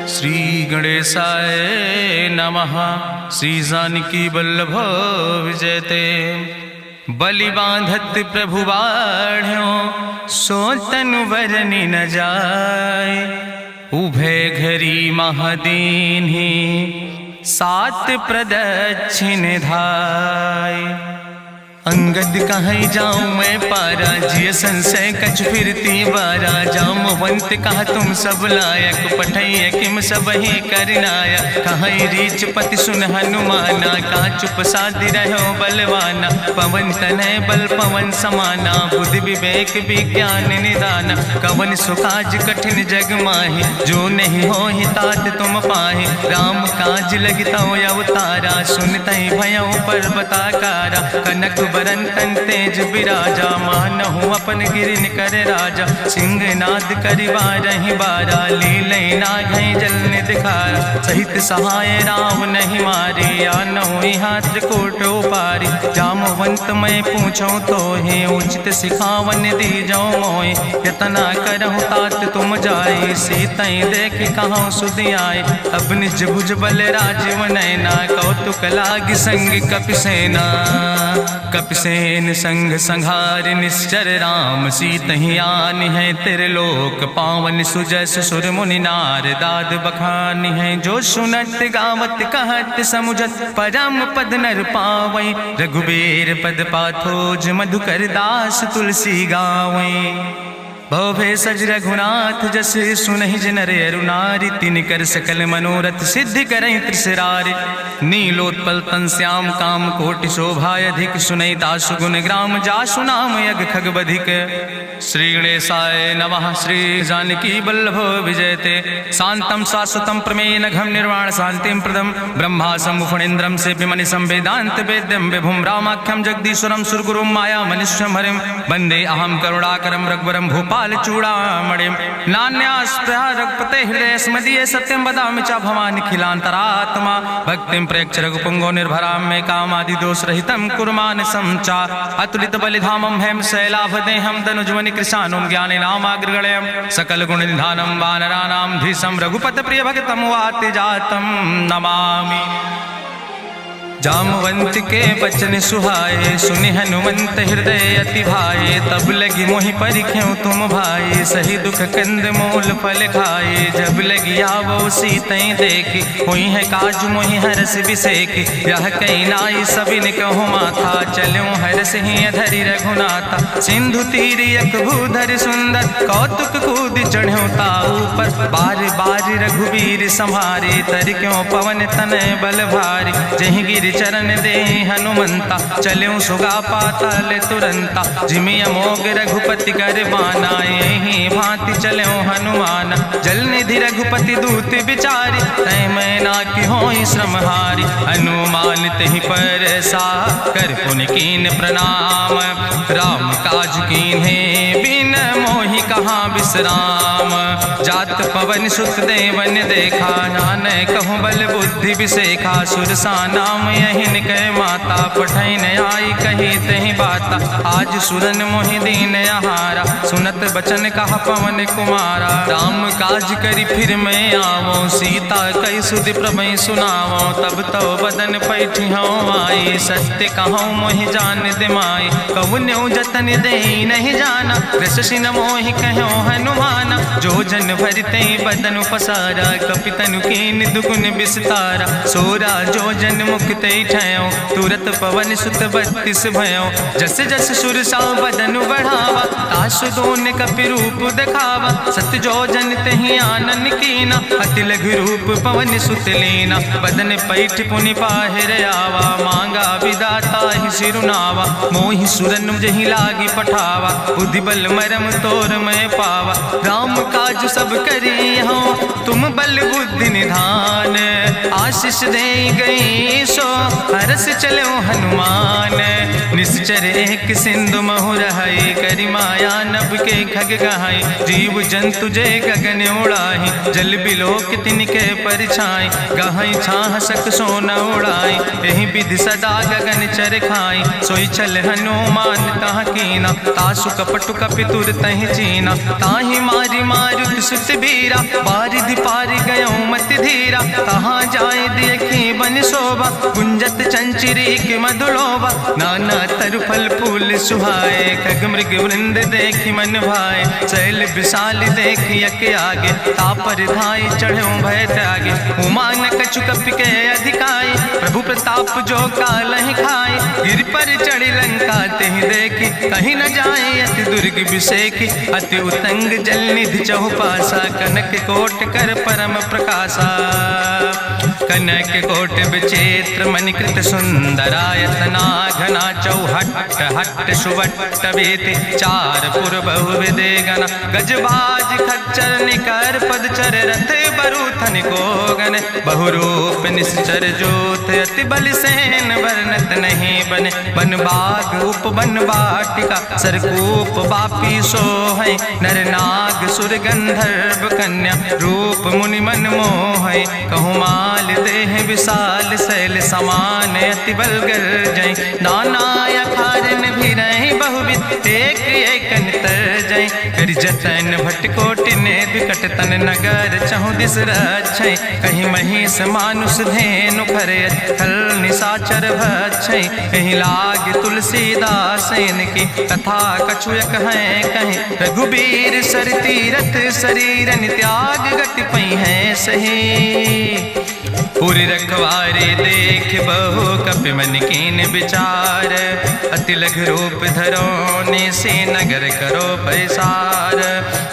श्री गणेशाय नमः। श्री जानकी वल्लभ विजयते। बलि बांधत प्रभु बाढ़ो सो तनु बरनि न जाय। उभय घरी महादीन्हि सात प्रदक्षिण धाय। अंगद कहीं जाऊं मैं पारा जिय संशय कछ फिरती बारा। जामवंत कहा तुम सब लायक पठैय किम सब ही करनाया। कहीं रीच पति सुन हनुमाना कहा चुप साधि रहो बलवाना। पवन तनय बल पवन समाना बुद्धि विवेक विज्ञान निदाना। कवन सुकाज कठिन जग माहि जो नहीं हो ही तात तुम पाहि। राम काज लगता अवतारा सुनतहि भयउ पर्वताकारा। कनक बरन तन तेज बिराजा मानहु अपन गिरिन कर राजा। सिंह नाद करिवारहि बारा लीलय नागहि जल निधिखारा। सहित सहाय राम नहीं मारे आनहु यहाँ त्रिकूट उपारी। जामवंत मैं पूछूं तो हे उचित सिखावन दीजो मोय। यतना करहु तात तुम जाए सीतई देख कहूँ सुधि आए। अब निज भुज बल राजीव नैना कौतुक लाग संग कपिसेना। कपिसेन संग संहार निश्चर राम सीतहि आनि है त्रिलोक पावन। सुजस सुर मुनि नार दाद बखानि है। जो सुनत गावत कहत समुझत परम पद नर पावै। रघुबीर पद पाथोज मधुकर दास तुलसी गावै। भव भेषज रघुनाथ जस सुनहि जिनर अरुनारि। तिन कर सकल मनोरथ सिद्धि करहि त्रिसरारि। नीलोत्पल तन श्याम काम कोटि शोभाय अधिक। सुनहि दासु गुण ग्राम जासु नाम यज्ञ खग बधिक। श्री गणेशाय नमः। श्री जानकी वल्लभ विजयते। शांतम शाश्वतम प्रमेय घम निर्वाण शांतिम प्रदम। ब्रह्मा शंभु फणीन्द्रम सेव्यमनिशं वेदांत वेद्यम विभुम रामाख्यम जगदीश्वरम सुरगुरुम माया मनिष्यम हरिम। वंदे अहम करुणाकरम रघुवरम भूपाल चूड़ामणिम। नान्यास्पृहा रघुपते हृदय स्मदीय सत्यम वदामि च भवानिखिलांतरात्मा। भक्तिम प्रयच्छ रघुपुंगो निर्भराम मे कामादि दोष रहितम कुर्मानसं च। अतुलित बलिधामम हेम शैलाभदेहम दनुजवनि कृशानुम ज्ञाने नामाग्रगणयम। सकल गुण निधानम वानराणाम धीशम रघुपत प्रिय भगतम वाति जातम नमामि। जामवंत के बचन सुहाए सुनि हनुमंत हृदय अति भाए। तब लगी मोहि परिख्यों तुम भाई सही दुख कंद मूल फल खाए। जब लगी आवो सीतई देखी हुई है काज मोहि हरस बिसेकी। यह कई नाई सबिन कहु माथा चलो हरस ही धरि रघुनाथा। सिंधु तीर यक भूधर सुंदर कौतुक कूद चढ़्यो ताऊ पर। बार बार रघुवीर संहारे तर क्यों पवन तनय बल भारी। जहि गिर चरण दे हनुमंता चल्यों सुगा पाताल तुरंता। जिमि अमोघ रघुपति कर बाना यही भांति चल्यों हनुमाना। जल निधि रघुपति दूत बिचारी तय मैना की होई श्रमहारी। हनुमान तहि पर सा कर पुनि कीन प्रणाम। राम काज कीन्हे बिन मोहि कहाँ विश्राम। जात पवन सुत देवन देखा नान कहूँ बल बुद्धि विसेखा। सुरसा नाम यहिन कह माता पठैन आई कही तहि बाता। आज सुरन मोहि दीन आहारा सुनत बचन कहा पवन कुमारा। राम काज करी फिर मैं आवो सीता कई सुधि प्रभु सुनावो। तब तो बदन पैठी हूँ आई सत्य कहूँ मोहि जान दिमाई। कहुन्यु जतन दे नहीं जाना रसिन मोहि कहो हनुमाना। जो जन भरते बदन पसारा कपितनु कीन दुगुन विस्तारा। सोरा जो जन मुक्त ठयो तुरत पवन सुत 32 भयो। जस जस सुरसा बदन बढ़ावा तासु दोन कपि रूप दिखावा। सत्य जो जन तहि आनन कीना अति लघु रूप पवन सुत लीना। बदन पैठ पुनि पाहिर आवा मांगा विदाता ही सिरुनावा। मोहि सुरन जहि लागी पठावा बुद्धि बल मरम तोर मैं पावा। राम काज सब करी हो तुम बल बुद्धि निधान। आशीष दे गई सो हरस चलो हनुमान। निश्चर एक सिंधु महु रहाई करी माया नभ के खग गहाई। जीव जंतु जे गगन उड़ाई जल बिलोक तिनके परछाई। गहाई छाह सक सोन उड़ाई यही विधि सदा गगन चर खाई। सोई चल हनुमान तह कीना तासु कपटु कपितुर तहि चीना। ताहि मारी मारुत सुत बीरा बारिधि पारि गयो मति धीरा। तहाँ जाय देखी बन शोभा गुंजत चंचिरी के मधुलोभा। नाना तरु फल फूल सुहाए खग मृग वृंद देखी मन भाए। शैल विशाल देखी यके आगे तापर धाई चढ़ो भय त्यागे। उमान कछु कपि के अधिकाई प्रभु प्रताप जो कालहि खाई। गिर पर चढ़ी लंका तेहि देखी कहीं न जाए अति दुर्ग विषेखी। अति उतंग जल निधि चहुपासा कनक कोट कर परम प्रकाशा। कनक कोट विचित्र मणिकृत सुंदरायतना घना। चौहट्ट हट्ट सुवट्ट वेति चार पुर बहुविधे गना। गजबाज खच्चर निकर पदचर रथ बरूथन को गन। बहुरूप निश्चर जोत अति बल सेन वर्णत नहीं बने। बन बाग उप बन बाटिका सरकूप बापी सोहै। नर नाग सुर गंधर्व कन्या रूप मुनि मन मोहै। कहूँ माल देह विशाल शैल समान अति बलगर जय। नाना अखारन भी रही बहुविध एक एक अंतर जय। कर जतन भटकोटि ने विकट तन नगर चहु दिस रक्षै। कहीं महिष मानुष धेनु खरे खल निशाचर भक्षै। कहीं लाग तुलसीदास इनकी कथा कछुयक है कहीं। रघुबीर सर तीरथ शरीरन त्याग गति पई है सही। पुरि रखवारे देख बहु कपि मन कीन विचार। अति लघु रूप धरो से नगर करो पैसार।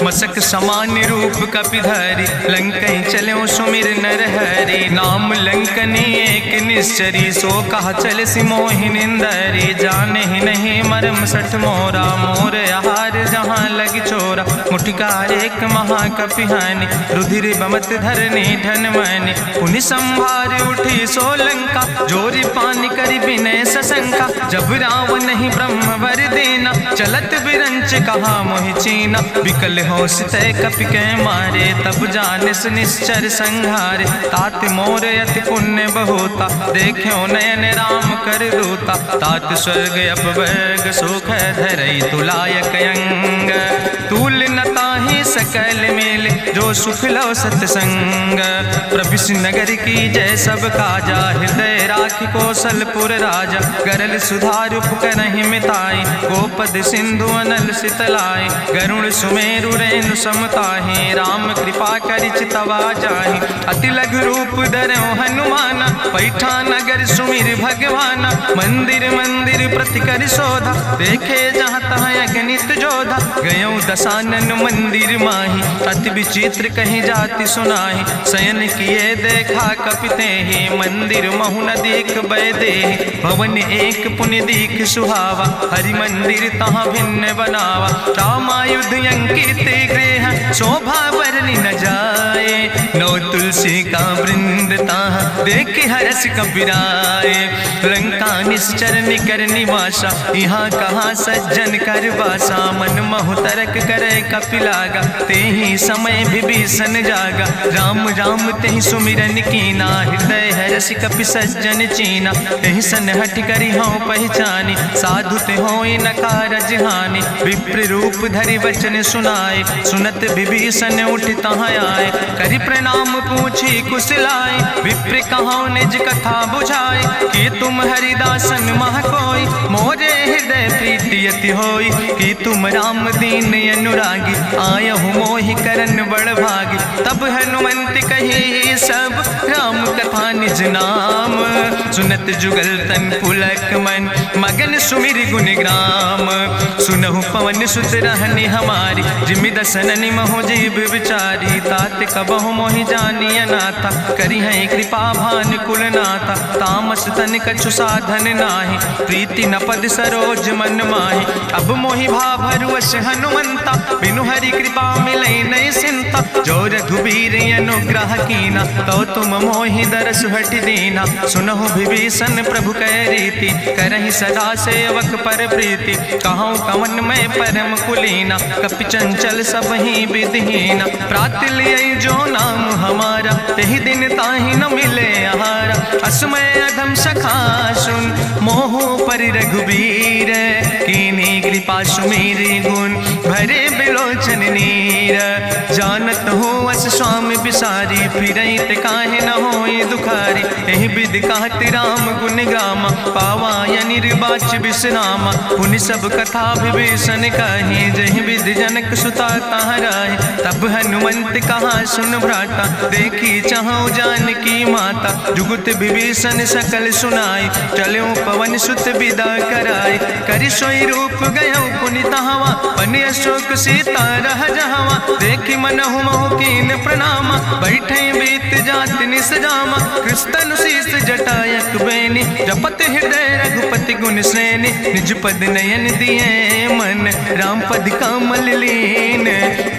मसक समान रूप कपि धरि लंकई चलो सुमिर नर हरि। नाम लंकनी एक निश्चरी सो कहा चल सिमोहि निंदरी। जाने ही नहीं मरम सठ मोरा मोर आहार जहाँ लग चोरा। मुठिकार एक महाकपि हानि रुधिर बमत धरनी धन मानी। पुनि संभार उठी सोलंका जोरी पानी करी विनय सशंका। जब रावण नहीं ब्रह्म वर देना चलत बिरंच कहा मोहि चीना। विकल होश तय कपि के मारे तब जानिस निश्चर संहारे। तात मोर अति पुण्य बहुता देखो नयन राम कर रूता। तात स्वर्ग अपवर्ग सुख धरई तुलायक अंग। तूल न ताहि सकल मेल जो सुख लो सत्संग। प्रभिस नगर की जय सब काजा हृदय राखि कौशलपुर राजा। गरल सुधार करहि मिताई गोपद सिंधु अनल सितलाई। गरुण सुमेरु रेणु समताहि राम कृपा करि चितवा जाहि। अति लघु रूप धरो हनुमाना पैठा नगर सुमिर भगवाना। मंदिर मंदिर प्रति कर शोधा देखे जहाँ तहाँ अगणित जोधा। गयो दशानन मंदिर माही अति विचित्र कहीं जाति सुनाही। शयन किए देखा कपिते ही मंदिर महु न देख बैदे। भवन एक पुण्य दीख सुहावा हरि मंदिर तहाँ भिन्न बनावा। रामायुध अंकित गृह शोभा वर्णि न जाए। नौ तुलसी का वृंद तहाँ देख हरस कबीराए। लंका निश्चर निकर निवासा यहाँ कहाँ सज्जन कर वासा। मन महु तरक करे कपिलागा तेहि समय विभीषण जागा। राम राम तेहि सुमिरन कीना हृदय हरस कपि सज्जन चीना। तेहि सन हट करी हूँ पहचानी साधु ते होई न कारज हानि। विप्र रूप धरि वचन सुनाए सुनत विभीषण उठ तहाँ आए। करि प्रणाम पूछी कुशलाए विप्र कहो निज कथा बुझाए। कि तुम हरिदासन मह कोई मोरे हृदय प्रीति अति होई। कि तुम राम दीन अनुरागी आयहु मोहि करन बड़ भागी। तब हनुमंत कही सब राम कथा निज नाम। सुनत जुगल तन पुलक मन मगन सुमिर गुण ग्राम। सुनहु पवन सुत रहनी हमारी जिमि दसननि महो जीव विचारी। तात कबहु मोहि जानी अनाथा करी है कृपा भान कुलनाथा, तामस तन कछु साधन नाही, प्रीति न पद सरोज मन माही। अब मोहि भाभरुअस हनुमंता, बिनु हरि कृपा मिलै नहीं सिंता, जो रघुबीर अनुग्रह कीना, तो तुम मोहि दरस हट दीना। सुनहु विभीषण प्रभु कै रीति, करहि सदा सेवक पर प्रीति, कहूँ कवन में परम कुलीना, कपि चंचल सब ही विधिहीना। प्रात लियै जो नाम हमारा, तेहि दिन ताहि न मिले आहारा। असमय अधम सखा सुन, मोहु पर रघुबीर, कीन्ही कृपा सुमेरि गुण, भरे बिलोचन नीर। जानत हो अस स्वामी बिसारी, फिरहि ते काहे न होई दुखारी। एहि विधि कहत राम गुण गामा, पावा या निर्बाच विश्रामा। पुनि सब कथा विभीषण कही, जहि विधि जनक सुता कहाँ राहि। तब हनुमंत कहा सुन भ्राता, देखी चाहूँ जानकी माता। जुगुत विभीषण सकल सुनाई, चलो पवन सुत विदा कराई। करि सोई रूप गयो पुनि तहवा, बनि अशोक सीता रह जहवा। देखी मनहु मोह कीन प्रणामा, बैठे बीत जात निस जामा। कृष्ण शीस जटायक बेनी, जपत हृदय रघुपति गुण श्रेणी। निज पद नयन दिए मन, राम पद कमल लीन।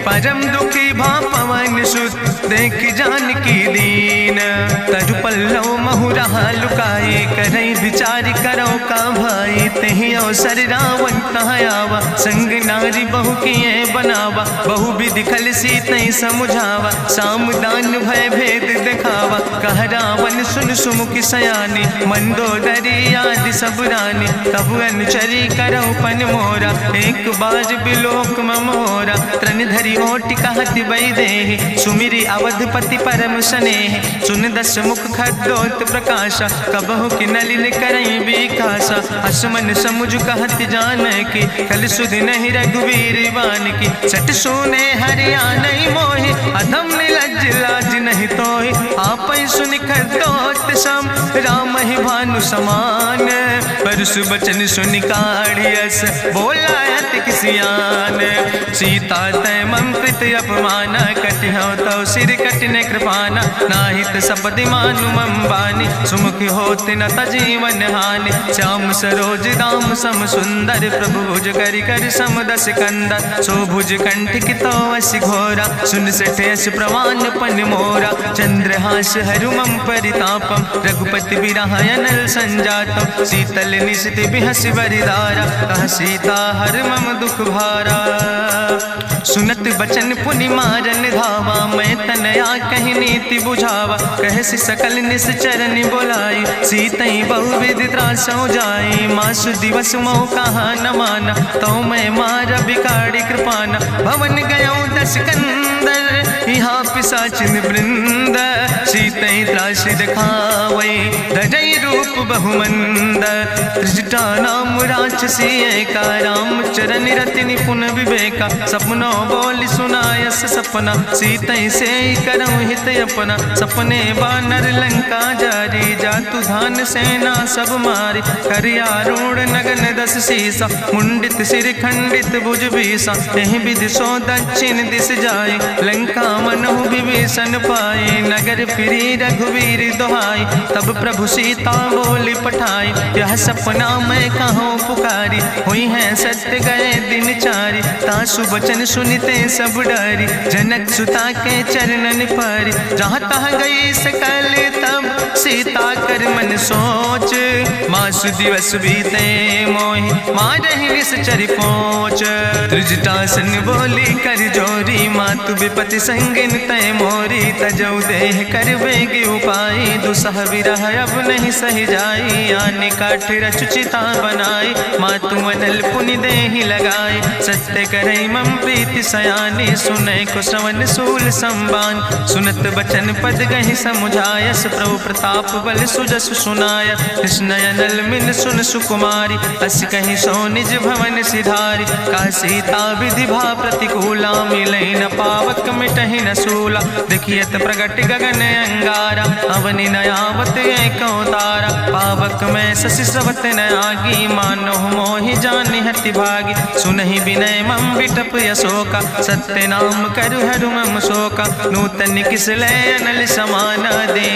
परम दुखी भा पवन सुत, देख जानकी दीन। तरु पल्लव महु रहा लुकाई, करई विचार करो का भाई। तेहि अवसर रावण तहाँ आवा, संग नारी बहु किए बनावा। बहु विधि खल सीतै समुझावा, सामदान भय भेद दिखावा। कह रावण सुन सुमुखि सयानी, मंदोदरी आदि सब रानी। तब अनुचरी करौ पन मोरा, एक बाज बिलोक ममोरा। तृण धरि ओटि कहत वैदेही, सुमिरि अवधपति परम स्नेह। सुन दस मुख खद्योत प्रकाशा, कबहु कि नलिन करई बिकासा। असमन समुझ कहत जानकी, कल सुधि नहीं रघुवीर बान की। सट सुने हरिया नहीं मोहि, अधम निलज्ज लाज नहीं तोहि। आपै सुनि खद्योत सम, राम ही भानु समान। परसु बचन सुनि काढ़ियस, बोला अति किसियान। सीता तै मम कृत अपमान, कटिहौ तौ सिर कटिन कृपाना। नाहित सपदि मानु मम बानी, सुमुखि होत न तजीवन हानि। श्याम सरोज दाम सम सुंदर, प्रभु भुज करि कर सम दस कंदर। सो भुज कंठ कितो अस घोरा, सुन सठे अस प्रवान पन मोरा। चंद्रहास हरु मम परितापम, रघुपति बिरह अनल संजातम। शीतल निशित बिहसि बरिदारा, कह सीता हर मम दुख भारा। सुनत बचन पुनि मारन धावा, मैं तनया कहि नीति बुझावा। कहसि सकल निश्चरन बोलाई, सीतई बहुविधि त्रासौ जाई। मासु दिवस मोह कहा न माना, तो मैं मार बिकाड़ी कृपाना। भवन गयो दस कंदर, यहाँ पिशाचिन वृंद। सीतई त्रास दिखावै, धजई रूप बहुमंद। त्रिजटा नाम राक्षसी एका, राम चरण रति निपुण विवेका। सपनो बोल सुनायस सपना, सीतई से करऊँ हित अपना। सपने बानर लंका जारी, जातु धान सेना सब मारी। करियारूढ़ नगन दस सीसा, मुंडित सिर खंडित भुज बीसा। एहि विधि सो दक्षिण दिस जाए, लंका मनहु विभीषण पाए। नगर फिरी रघुवीर दोहाई, तब प्रभु सीता बोली पठाई। यह सपना मैं कहूँ पुकारी, हुई है सत्य गए दिन चारी। तासु बचन सुनिते सब डरी, जनक सुता के चरणन पर। जहाँ तहाँ गई सकल तब, सीता कर मन सोच। मासु दिवस बीते मोहि, मारहि निश्चर पहुँच। त्रिजटासन बोली कर जोरी, मातु विपति संगिन तय मोरी। तजौ देह कर बेग उपाय, दुसह विरह अब नहीं सही जाई। आने काठ रचुचिता बनाई, मातु अनल पुनि देहि लगाई। सत्य करई मम प्रीति सयानी, सुनै को श्रवण सूल संबान। सुनत बचन पद गहि समुझायस, प्रभु प्रताप बल सुजस सुनाय। कृष्णय नल मिल सुन सुकुमारी, अस कहि सो निज भवन सिधारी। का सीता विधि भा प्रतिकूला, मिलै न पावक मिटहि न सूला। देखियत प्रगट गगन अंगारा, अवनि न आवत एको तारा। पावक में शशि स्रवत न आगी, मानो मोहि जानि हति भागी। सुनहि विनय मम विटप अशोका, सत्य तय नाम करु हरु मम शोका नूतन किसलय अनल समाना दे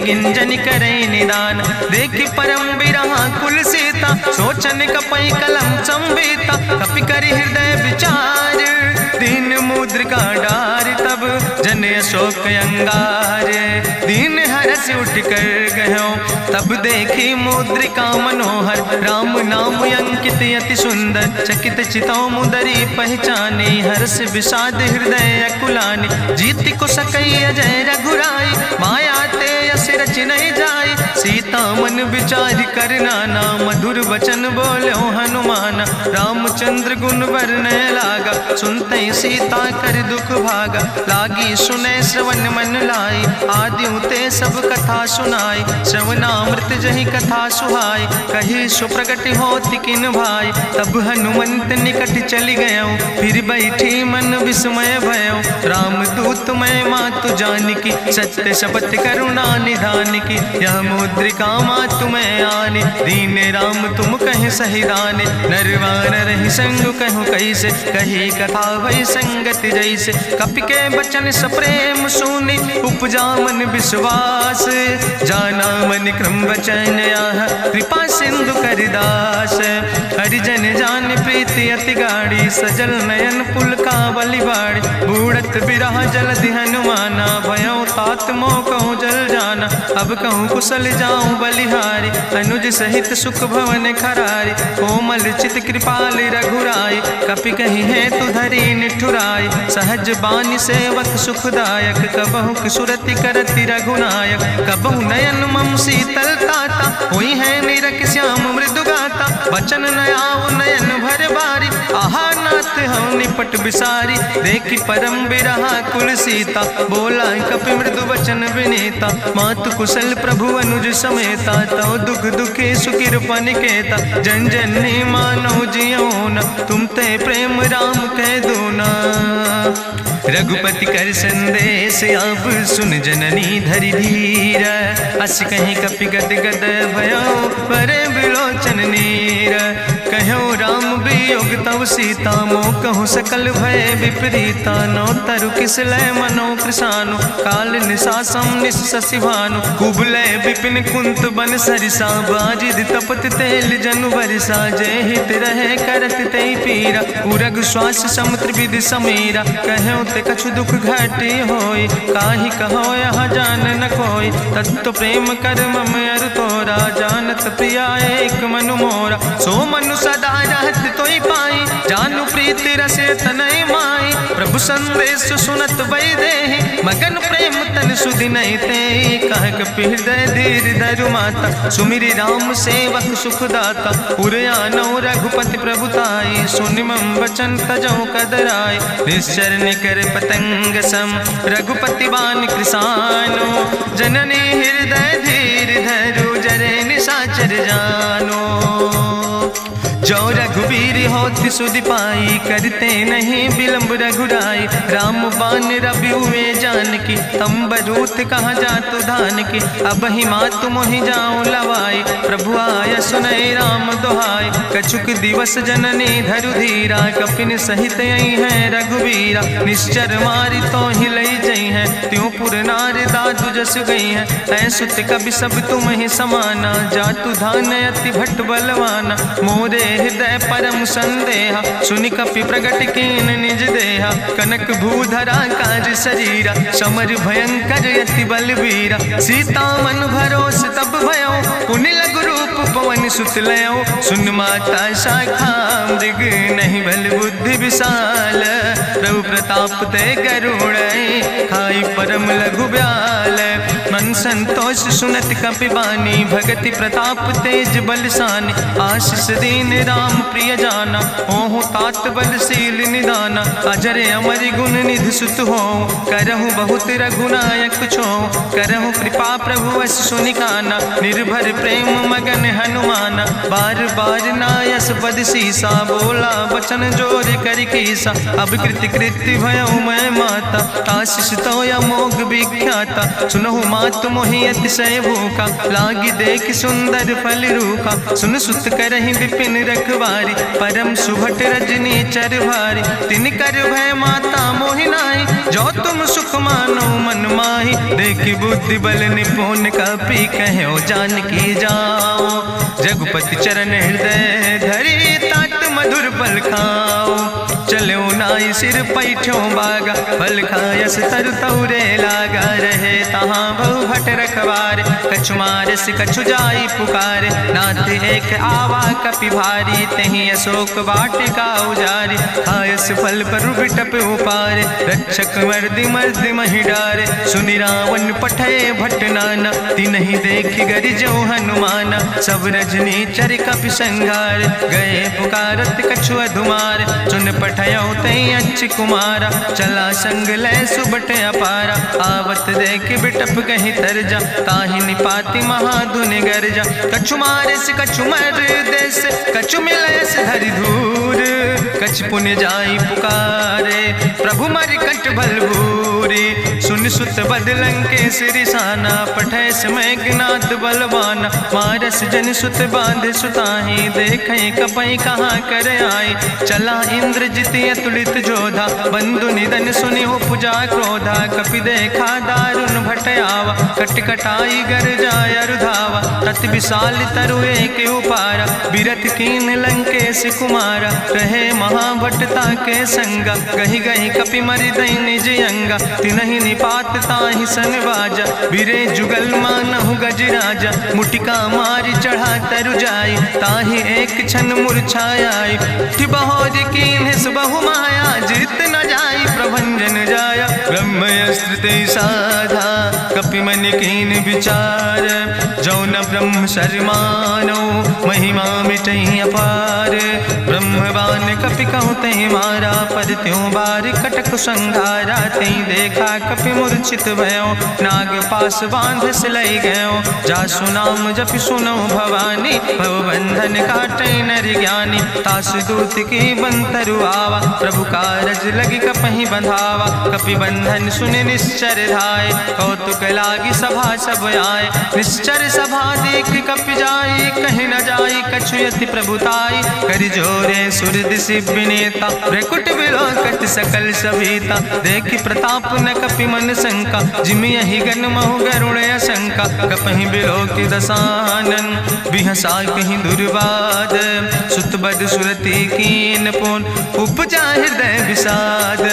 गिंजन करे निदान देखि परम बिरहा कुल सीता सोचन कपई कलम संवेता कपि करि हृदय विचार दीन मुद्रिका डार तब जन अशोक अंगार दीन हरस उठ कर गयो तब देखी मुद्रिका मनोहर राम नाम अंकित अति सुंदर चकित चितौ मुदरी पहचाने हर्ष विषाद हृदय अकुलानी जीत को सकई अजय रघुराई माया ते अस रच नहीं जाई सीता मन विचार करना ना मधुर वचन बोलो हनुमान रामचंद्र गुण वर्णय लागा सुनते सीता कर दुख भागा लागी सुने श्रवण मन लाई आदि ते सब कथा सुनाई श्रवणामृत जहि कथा सुहाई कही सुप्रगट होति किन भाई तब हनुमंत निकट चली गयो फिर बैठी मन विस्मय भयो राम दूत मैं मातु जानकी सत्य शपथ करुणा निधान की यह मुद्रिका मातु मैं आने दीन राम तुम कहे सही दाने नरवान रही संग कहूँ कैसे कही कथा वही संगत जैसे कपि के बचन सप्रेम सुनी उपजा मन विश्वास जाना मन क्रम वचन आह कृपा सिंधु करिदास हरिजन जान प्रीति अति गाड़ी सजल नयन पुल का बलिबाड़ी बूढ़त बिरह जलधि हनुमाना भयो तात मोह कहूँ जल जाना अब कहूँ कुशल जाऊँ बलिहारी अनुज सहित सुख भवन खरारी कोमल चित कृपाल रघुराई कपि कही है तु धरी निठुराई सहज बानी सेवक सुखदायक कबहु किशुरति करति रघुनायक कबहु नयन मम शीतल ताता हुई है निरख श्याम मृदु गाता बचन नयाव नयन भर बारी आहा नाथ हम निपट बिसारी देखी परम बिरहा कुल सीता बोला कपि मृदु वचन विनीता मातु कुशल प्रभु अनुज समेता तो दुख दुखे सुखिर पनिकेता जन जन मानो जियो न तुम ते प्रेम राम कह दो ना रघुपति कर संदेश अब सुन जननी धरि धीर अस कहीं कपि गद गद भयो परे बिलोचन नीर कहो राम वियोग तव सीता मोह कहूँ सकल भय विपरीता नो तरु किसलय मनो कृषानु काल निशासम निशसिभानु कुबलय विपिन कुंत बन सरिसा बाजिद तपत तेल जनु बरिसा जय हित रहे करत ते पीरा उरग श्वास समुद्र विधि समीरा कहो ते कछु दुख घाटी होई काहि कहो यहाँ जान न कोई तत्व प्रेम कर मम अरु तोरा जानत प्रिया एक मनु मोरा सो मनु सदा रहत तोई पाई जानु प्रीति रसे तनय माई प्रभु संदेश सुनत वै देहि मगन प्रेम तन सुधि नहीं ते कह कपि हृदय धीर धरु माता सुमिरि राम सेवक सुख दाता उरयानो रघुपति प्रभुताई सुनि मम वचन तजौ कदराय निश्चर निकर पतंग सम रघुपति बान कृसानो जननी हृदय धीर धरु जरे निशाचर जानो जो रघुवीर होति सुधि पाई करते नहीं विलंब रघुराई राम बान रवि हुए जानकी तंबरूत कहाँ जातु धान की अब ही मातु मोहि जाऊं लवाई प्रभु आय सुनय राम दुहाई कछुक दिवस जननी धरु धीरा कपिन सहित यही है रघुवीरा निश्चर मारी तो ही लई जई है त्यों पुर नार दादु जस गई है ऐसुत कभी सब तुम ही समाना जातु धान अति भट्ट बलवाना मोरे हृदय परम संदेहा सुनि कपि प्रगट कीन निज देहा कनक भूधरा काज शरीरा समर भयंकर यति बलवीरा सीता मन भरोस तब भयो पुनि लघु रूप पवन सुत लयो सुन माता शाखा मृग नहीं बल बुद्धि विशाल प्रभु प्रताप ते करुणै खाई परम लघु ब्याल मन संतोष सुनत कपि बानी भगति प्रताप तेज बलसानी आशीष दीन राम प्रिय जाना ओहु तात बलशील निदाना अजर अमर गुण निधि सुत हो करहु बहुत रघुनायक छो करहु कृपा प्रभु अस सुनिकाना निर्भर प्रेम मगन हनुमाना बार बार नायस पद सीसा बोला वचन जोर कर कीसा अब कृति कृति भयो मैं माता आशीष तो अमोघ विख्याता सुनहु मात मात मोहि अतिशय भूखा, लागी देख सुंदर फल रूखा। सुन सुत करहि विपिन रखवारी, परम सुभट रजनी चर भारी। तिन कर भय माता मोहि नाहि, जो तुम सुख मानो मन माहि। देखि बुद्धि बल निपुण कपि, कहो जानकी जाओ। जगुपति चरण हृदय धरि, तात मधुर फल खाओ। चलो नाई सिर पैठो बागा, फल खायस तरु तौरे लागा। रहे तहाँ बहु भट रखवारे, कछु मारस कछु जाई पुकारे। नाथ एक आवा कपि भारी, तहीं अशोक वाटिका उजारी। खायस फल पर बिटप उपारे, रक्षक मर्दि मर्दि महि डारे। सुनि रावण पठय भट नाना, तिन्हि देखि गरिजो हनुमाना। सब रजनी चर कपि संघार, गए पुकारत कछु अधुमार। सुन पठयो तई अच्छ कुमारा, चला संग लय सुबट अपारा। आवत देख बिटप कहीं तरजा, ताहि निपाति महाधुनि गर्जा। कछु मारिस कछु मर देस, कछु मिलयस धरि धूर। कछ पुण्य जाई पुकारे, प्रभु मरि कंठ बल भूरी। सुन सुत बदलं के सिरिसाना, पठय समय ज्ञात बलवाना। मारस जन सुत बांध सुताही, देखें कपई कहाँ कर आई। चला इंद्रजित अतुलित जोधा, बंधु निधन सुनि उपजा क्रोधा। कपि देखा दारुण भटयावा, कट कटाई गर जाय रुधावा। तत विशाल तरु एक उपारा, बिरथ कीन लंकेश कुमारा। रहे महाभटता के संगा, गहि गहि कपि मरि दई निज अंगा। तिनहि निपात ताहि सन बाजा, बिरे जुगल मानहु गजराजा। मुटिका मारि चढ़ा तरु जाई, ताहि एक क्षण मूर्छाई। बहोज कीन बहु माया, जीत न जाई प्रभंजन जाया। ब्रह्मस्त्र ते साधा, कपि मन कीन विचार। जो न ब्रह्म शर्मानो, महिमा मिटई अपार। ब्रह्मवान कपि कहु तहि मारा, पर त्यों बार कटक संघारा। तई देखा कपि मूर्छित भयो, नाग पास बांध सिलई गयो। जासु नाम जपि सुनो भवानी, भव बंधन काटै नर ज्ञानी। तास दूत की बंतरु आवा, प्रभु कारज लगी कपहि बंधावा। कपि बंधन सुनि निश्चर धाय, कौतुक लागी सभा सब आए। निश्चर सभा देख कपि जाई, कहीं न जाई कछु यति प्रभुताई। कर जोरे सुर दिसि विनेता, भ्रकुट विलोकत सकल सभीता। देखि प्रताप न कपि मन शंका, जिमि यहि गन महु गरुण असंका। कपहि बिलोकि दसानन, बिहसा कहीं दुर्वाद। सुत बद सुरति कीन पुन, उपजा हृदय विषाद।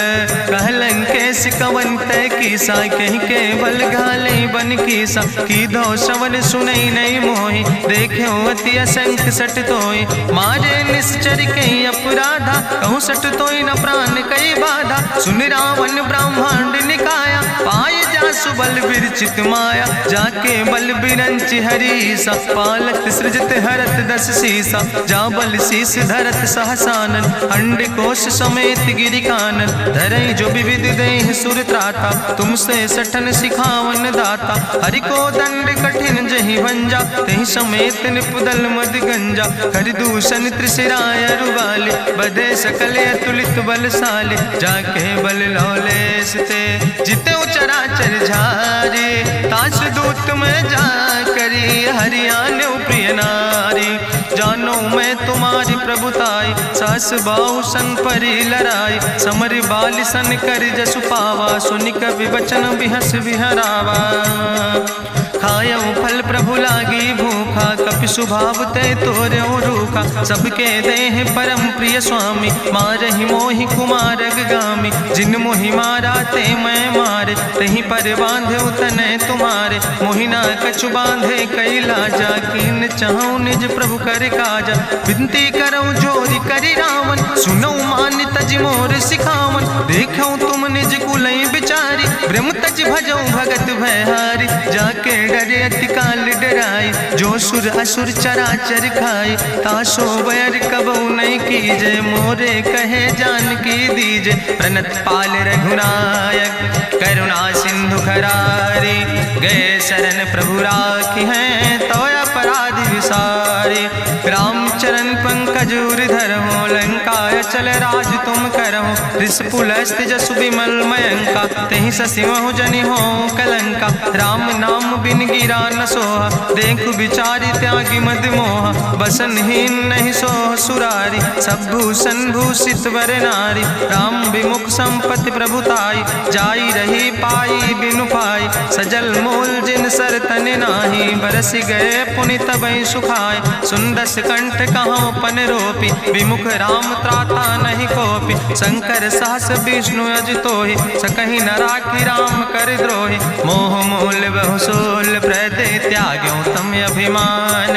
कहलन केस कवन तय कीसा, कहीं केवल घाले बन कीसा। कीधो श्रवण सुनई नहीं मोहि, देख्यो अति असंख सट तोय। मारे निश्चर कई अपराधा, कहूँ सट तोय न प्राण कई बाधा। सुन रावण ब्रह्मांड निकाया, पाय जासु बल विरचित माया। जाके बल बिरंच हरीसा, पालक सृजत हरत दस सीसा। जा बल शीस धरत सहसानन, अंड कोश समेत गिरि कानन। धरई जो विविध देह सुर त्राता, तुमसे सठन सिखावन दाता। हरि को दंड कठिन जहि भंजा, तहि समेत निपुदल मद गंजा। कर दूषण त्रिशिराय रुवाले, बधे सकल अतुलित बलशाले। जाके बल लौलेस ते, जिते चराचर झारे। तास दूत में जा करी, हरियाण प्रिय नारी। जानो मैं तुम्हारी प्रभुताई, सास बाहु सन परी लड़ाई। समर बाल सन कर जसु पावा, सुनि कवि वचन बिहस बिहरावा। खायो फल प्रभु लागी भूखा, कपि स्वभाव ते तोर्यो रूखा। सबके देह परम प्रिय स्वामी, मारहि मोहि कुमार गामी। जिन मोहि मारा ते मैं मारे, तहीं पर बांधे तनै तुम्हारे। मोहि ना कछु बांधे कई लाजा, कीन चाहूं निज प्रभु कर काजा। विनती करऊं जोरि करि रावण, सुनऊ मान तज मोर सिखावन। देखऊं तुम निज कुलई बिचारी, ब्रह्म तज भजऊं भगत भयहारी। जाके डरे अति काल डराई, जो सुर असुर चराचर खाई। तासो बैर कबऊ नहीं कीजे, मोरे कहे जानकी दीजे। प्रणत पाल रघुनायक, करुणा सिंधु खरारी। गए शरण प्रभु राखी हैं, तो अपराध विसारी। रामचरण पंकज धर हो, लंका आय चल राज तुम करहु, ऋष पुलस्त जसु विमल मयंका, तेहि ससिमहु जनि हो कलंका। राम नाम बिन गिरा न सोहा, देखु विचारि त्यागी मद मोहा। बसनहीन नहीं सोह सुरारी, सब भूषण भूषित वर नारी। राम विमुख संपत्ति प्रभुताई, जाई रही पाई बिनु पाई। सजल मूल जिन सर तन नाही, बरस गए पुनि तबहि सुखाय। सुंदस कंठ कहाँ पन रोपी, विमुख राम त्राता नहीं कोपी। शंकर सहस विष्णु अजितोहि, सकहि न राखि राम कर द्रोहि। मोह मूल बहु सोल प्रदे, त्याग्यो तम अभिमान।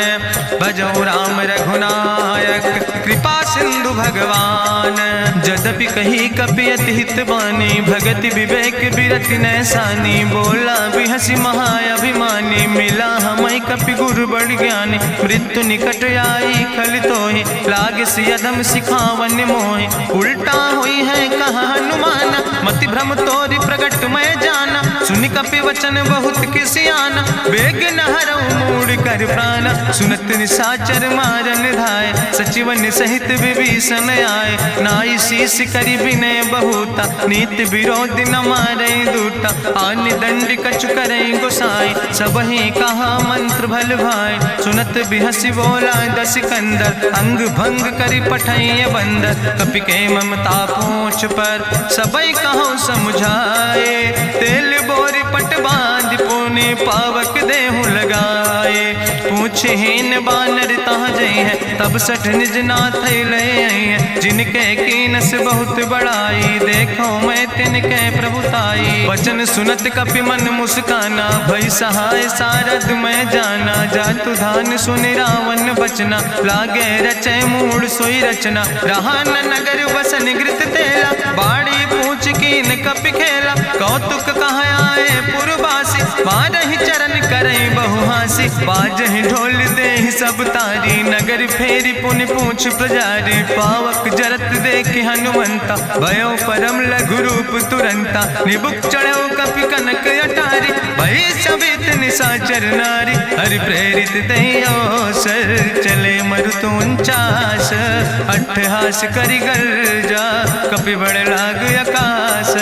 भजौ राम रघुनायक, कृपा सिंधु भगवान। जदपि कही कपि अति हित बानी, भगति विवेक बिरति नैसानी। बोला बिहसि महाअभिमानी, मिला हमय कपि गुरु बड़ ज्ञानी। मृत्यु निकट आई खल तोहि, लागे सियदम सिखावन मोहि। उल्टा हुई है कहा हनुमान, मति भ्रम तोरि प्रगट मैं जाना। सुनि कपि वचन बहुत किसियाना, बेग न हरऊ मूढ़ कर प्राण। सुनत निशाचर मारन धाय, सचिवन सहित विभीषण आए। नाई शीस करि विनय बहुता, नीति विरोध न मारै दूता। आन दंड कछु करै गोसाई, सबहि कहा मंत्र भल भाई। सुनत बिहसि बोला दस कंदर, अंग भंग करि पठैय बंदर। कपि के ममता पूछ पर, सबई कहो समुझाए। तेल बोरी पट बांध पुनि, पावक देहु लगाए। पूछहीन बानर तहाँ जई है, तब सठ निज नाथ ले आई है। जिनके कीनस बहुत बड़ाई, देखो मैं तिनके प्रभुताई। वचन सुनत कपि मन मुस्काना, भई सहाय सारद मैं जाना। जातु धान सुनि रावण बचना, लागे रचय मूढ़ सोई रचना। रहा न नगर बसन घृत तेला, बाड़ी पूछ कीन कपि खेला। कौतुक कहाँ आए पुरवासी, मारहि चरण करई बहुहासी। बाजहि ढोल देहि सब तारी, नगर फेरी पुनि पूछ पुजारी। पावक जरत देखि हनुमंता, भयो परम लघु रूप तुरंता। निबुक चढ़ो कपि कनक अटारी, भई सवित निशाचर नारी। हरि प्रेरित तहि अवसर, चले मरुत 49। अट्ठहास करि गर्जा, कपि बड़ लाग आकाश।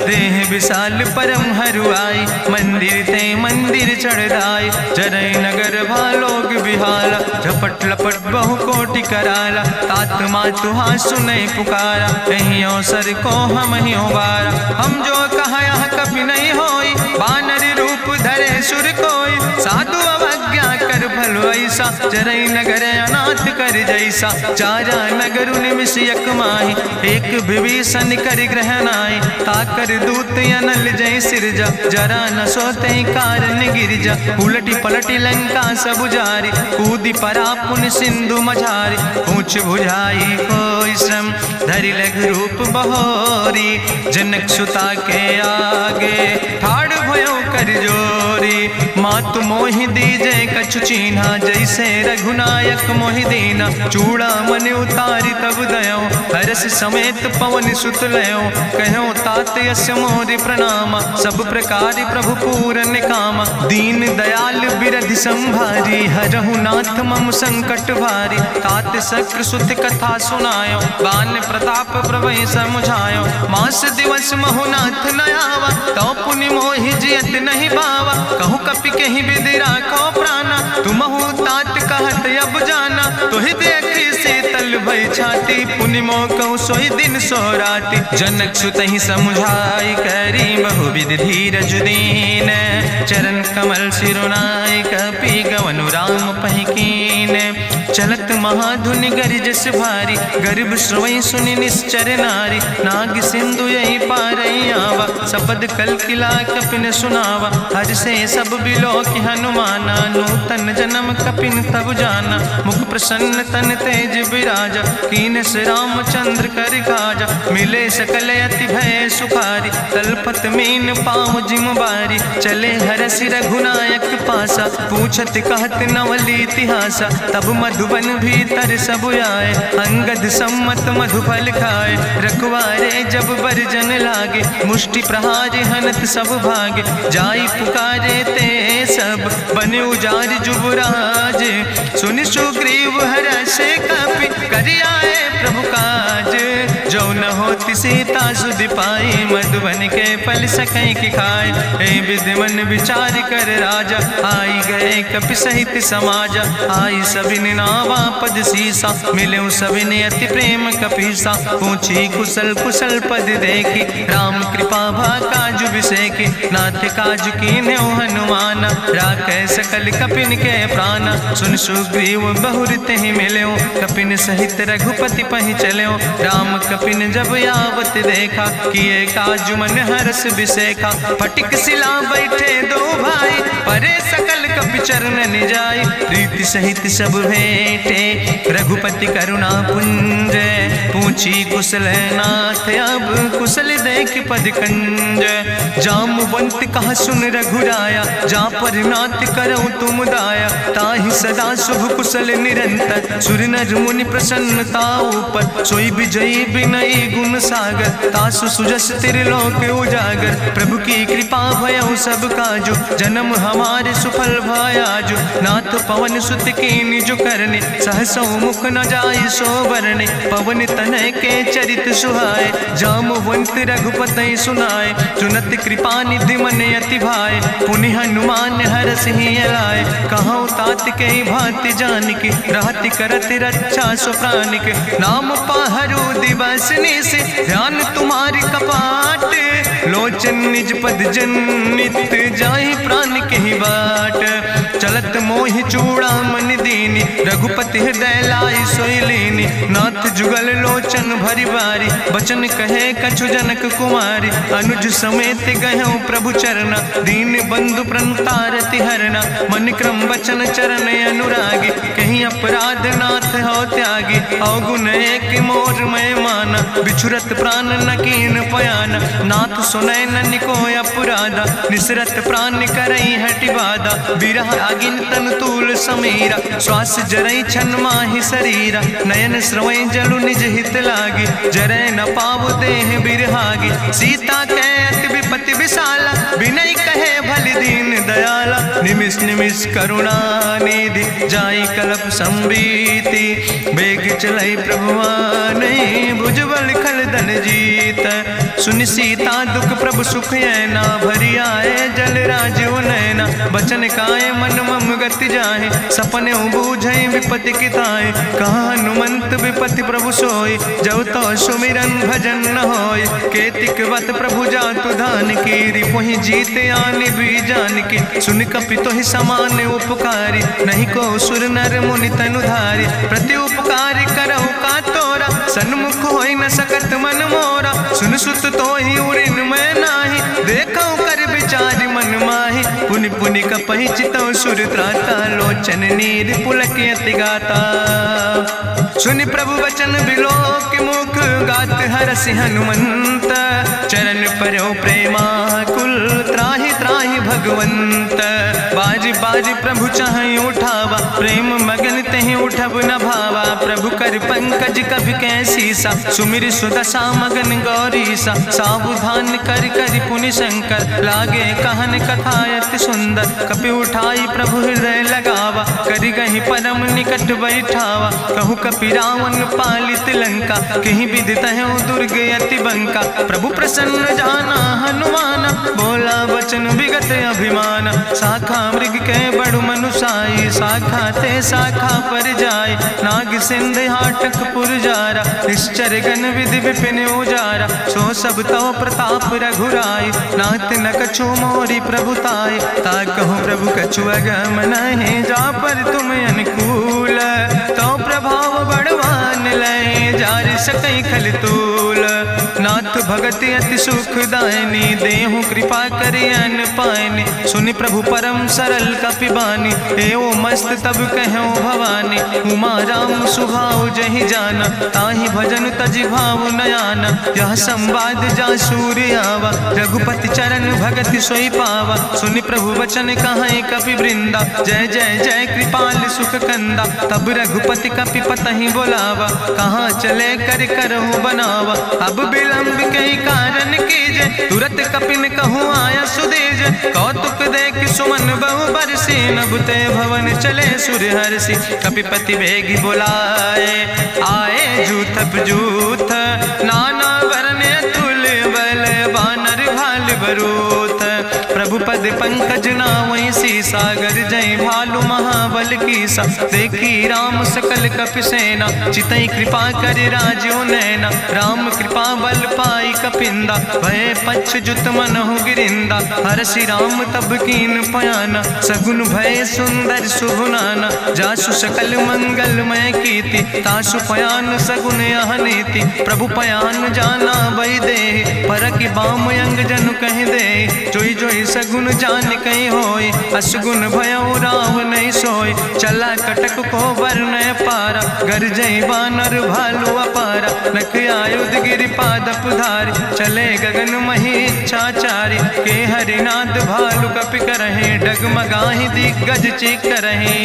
देह विशाल परम हरुआई, मंदिर ते मंदिर चढ़ाई। जरै नगर भालोग बिहाला, झपट लपट बहु कोटि कराला। तात मातुहा सुनै पुकारा, कहीं अवसर को हम ही बारा। हम जो कहा यह कभी नहीं होई, बानर रूप धरे सुर कोई। साधु अवज्ञा कर भल ऐसा, जरै नगर अनाथ कर जैसा। चारा नगर निमिष यक माही, एक विभीषण कर ग्रह नाई। ताकर दूत अनल जय सिरजा, जरा न सोते कारण गिरजा। उलटी पलटी लंका सब जारी, कूदी परा पुन सिंधु मझारी। पूछ बुझाई कोई श्रम, धरि लघु रूप बहोरी। जनक सुता के आगे, ठाड़ भयो कर जोरी। मातु मोहि दीजे कछु चीन्हा, जैसे रघुनायक मोहि दीना। चूड़ा मन उतारी तब दयो, हरस समेत पवन सुत लयो। कहो तात यस मोरि प्रणामा, सब प्रकार प्रभु पूरन कामा। दीन दयाल बिरधि संभारी, हरहु नाथ मम संकट भारी। तात शक्र सुत कथा सुनायो, बान प्रताप प्रभय समुझायो। मास दिवस महु नाथ न आवा, तो पुनि मोहि जियत नहीं बावा। कहु कपि कहि विधि राखो प्राणा, तुमहु तात कहत अब जाना। तोहि देखी शीतल भई छाती, पुनि मोह कहु सोई दिन सोराती। जनक सुतहि समुझाई, करी बहु विधि धीरज दीन। चरण कमल सिरुनाई, कपि गवनु राम पहि कीन। चलत महाधुनि गरिजस भारी, गर्भ श्रवई सुनि निश्चर नारी। नाग सिंधु यही पारई आवा, सबद कल किला कपिन सुनावा। हर से सब बिलो कि हनुमाना, नूतन जन्म कपिन तब जाना। मुख प्रसन्न तन तेज विराजा, कीनस रामचंद्र कर काजा। मिले सकल अति भय सुखारी, तलपत मीन पाँव जिम बारी। चले हरस रघुनायक पासा, पूछत कहत नवल इतिहासा। तब मधुबन भीतर सब आए, अंगद सम्मत मधुफल खाए। रखवारे जब बरजन लागे, मुष्टि प्रहार हनत सब भागे। जाई पुकारे ते सब, बने उजार जुबराज। सुनि सुग्रीव हरषे कपि, करि आए प्रभु काज। होती सीता सुध पाई, मधुबन के फल सकै की खाए। हे विधि मन विचार कर राजा, आई गए कपि सहित समाजा। आई सबिन नावा पद सीसा, मिले सबिन अति प्रेम कपीसा। पूछी कुशल कुशल पद देखी, राम कृपा भा काजु बिसेकी। नाथ काजु कीन्हे हनुमान, राखे सकल कपिन के प्राण। सुन सुग्रीव बहुर तेहि मिल्यो, कपिन सहित रघुपति पहि चल्यो। राम कपिन जब यावत देखा, किए काजु मन हरस बिसेखा। फटिक सिला बैठे दो भाई, परे सकल कपि चरण जाय। प्रीति सहित सब भेंटे, रघुपति करुणा पुंज। पूछी कुशल नाथ, अब कुशल देख पद कंज। जामवंत कहा सुन रघुराया, जा पर नाथ करो तुम दाया। ताहि सदा शुभ कुशल निरंतर, सुर नर मुनि प्रसन्नता ऊपर। सोई विजयी विनयी गुण सागर, तासु सुजस त्रिलोक उजागर। प्रभु की कृपा भयउ सब काजु, जन्म हमारे सुफल भयाजु। नाथ पवन सुत कीन्हि जो करने, सहसौ मुख न जाय सो बरने। पवन तनय के चरित सुहाए, जामवंत रघुपति सुनाए। सुनत कृपा निधि मन अति भाए, पुनि हनुमान हरषि लाए। कहौं तात के भांति जानिके, रहति करत रक्षा सो प्राणिके। नाम पाहरु दिवस निशि, ध्यान तुम्हारी कपाट। लोचन निज पद जनित, जाहि प्राण के बाट। चलत मोहि चूड़ामणि दीनी, रघुपति हृदय लाई सोई लीनी। नाथ जुगल लोचन भरि बारी, बचन कहे कछु जनक कुमारी। अनुज समेत गहु प्रभु चरना, दीन बंधु प्रणतारति हरना। मन क्रम बचन चरण अनुरागी, कहीं अपराध नाथ हो त्यागी। अवगुण एक मोर मैं माना, बिछुरत प्राण न कीन पयाना। नाथ सुनय ननि को अपराधा, निसरत प्राण करई हटि बाधा। बिरह आगिन तन तूल समीरा, श्वास जरई छन माहि शरीरा। नयन श्रवै जलु निज हित लागी, जरै न पाव देह बिरहागी। सीता के अति विपति विशाला, विनय कहे भलि दीन दयाला। निमिष निमिष करुणा निधि, जाई कलप संबीति। बेग चलै प्रभुवानै, भुजबल खल धन जीत। सुनि सीता दुख प्रभु सुख ऐना, भरि आए जल राजो नैना। बचन काए मन मम गति जाहे, सपने बूझै विपति किताए। कहा हनुमंत विपति प्रभु सोई, जब तो सुमिरन भजन न होय। केतिक वत प्रभु जातु धान की, रिपुहि जीत आनि भी जान की। सुन कपि तोहि समान उपकारी, नहीं को सुर नर मुनि तनुधारी। प्रति उपकार करहु का तोरा, सन्मुख होई न सकत मन मोरा। सुन सुत तोहि उरिन मैं नाही, देखौ कर विचार मन माहि। पुनि पुनि कपहि चितौ सुर त्राता, लोचन नीर पुलक अति गाता। सुनि प्रभु वचन बिलोक मुख, गात हरषि हनुमंत। चरण पर्यो प्रेमाकुल, त्राहि त्राहि भगवंत। बाज बाज प्रभु चाहि उठावा, प्रेम मगन तेहि उठब न भावा। प्रभु कर पंकज कभि कैसीसा, सुमिर सुदशा मगन गौरीसा। सावधान कर कर पुनि शंकर, लागे कहन कथा अति सुंदर। कपि उठाई प्रभु हृदय लगावा, करि गहि परम निकट बैठावा। कहु कपि रावण पालित लंका, कहीं विधि तहु दुर्ग अति बंका। प्रभु प्रसन्न जाना हनुमाना, बोला वचन विगत अभिमान। शाखा मृग के बड़ु मनुसाई, शाखा ते शाखा पर जाय। नाग सिंध हाटक पुरजारा, निश्चर गण विधि विपिन उजारा। सो सब तव प्रताप रघुराई, नाथ न कछु मोरी प्रभुताई। ता कहूँ प्रभु कछु अगम नहीं, जा पर तुम अनुकूल। तो प्रभाव बड़वान लय, जार सकई खल तूल। नाथ भगति अति सुखदायनी, देहु कृपा करि अन पायनी। सुनि प्रभु परम सरल कपिबानी, एवो मस्त तब कहूँ भवानी। उमा राम सुभाव जहि जाना, ताहि भजन तजि भाव नयाना। यह संवाद जा सूर्य आवा, रघुपति चरण भगति सोई पावा। सुनि प्रभु वचन कहाई कपि वृंदा, जय जय जय कृपाल सुख कंदा। तब रघुपति कपि पतहि बोलावा, कहाँ चले कर करहु बनावा। अब विलंब कई कारण कीजे, तुरत कपिन कहूँ आया सुदेज। कौतुक देख सुमन बहु बरसी, नभ ते भवन चले सुर हरषि। कपिपति वेगी बुलाए, आए जूथप जूथ नाना वर रूथ। प्रभु पद पंकज नावै सीसा, गर्जै भालु महाबल कीसा। देखी राम सकल कपि सेना, चितई कृपा कर राजो नैना। राम कृपा बल पाई कपिंदा, भय पक्ष जुत मनहु गिरिंदा। हरषि राम तब कीन पयाना, सगुन भय सुंदर शुभ नाना। जासु सकल मंगलमय कीर्ति, तासु पयान सगुन अहनीति। प्रभु पयान जाना बई दे, परकि बाम अंग जन कह दे। जोई जोई सगुन जान कहीं होय, असगुन भयो राव नहीं सोय। चला कटक को वर्ण पारा, गर्जई बानर भालू अपारा। नख आयुध गिरि पादप धारी, चले गगन मही इच्छाचारी। के हरिनाद भालू कपि करहि, डगमगाहि दिग्गज चिक करहि।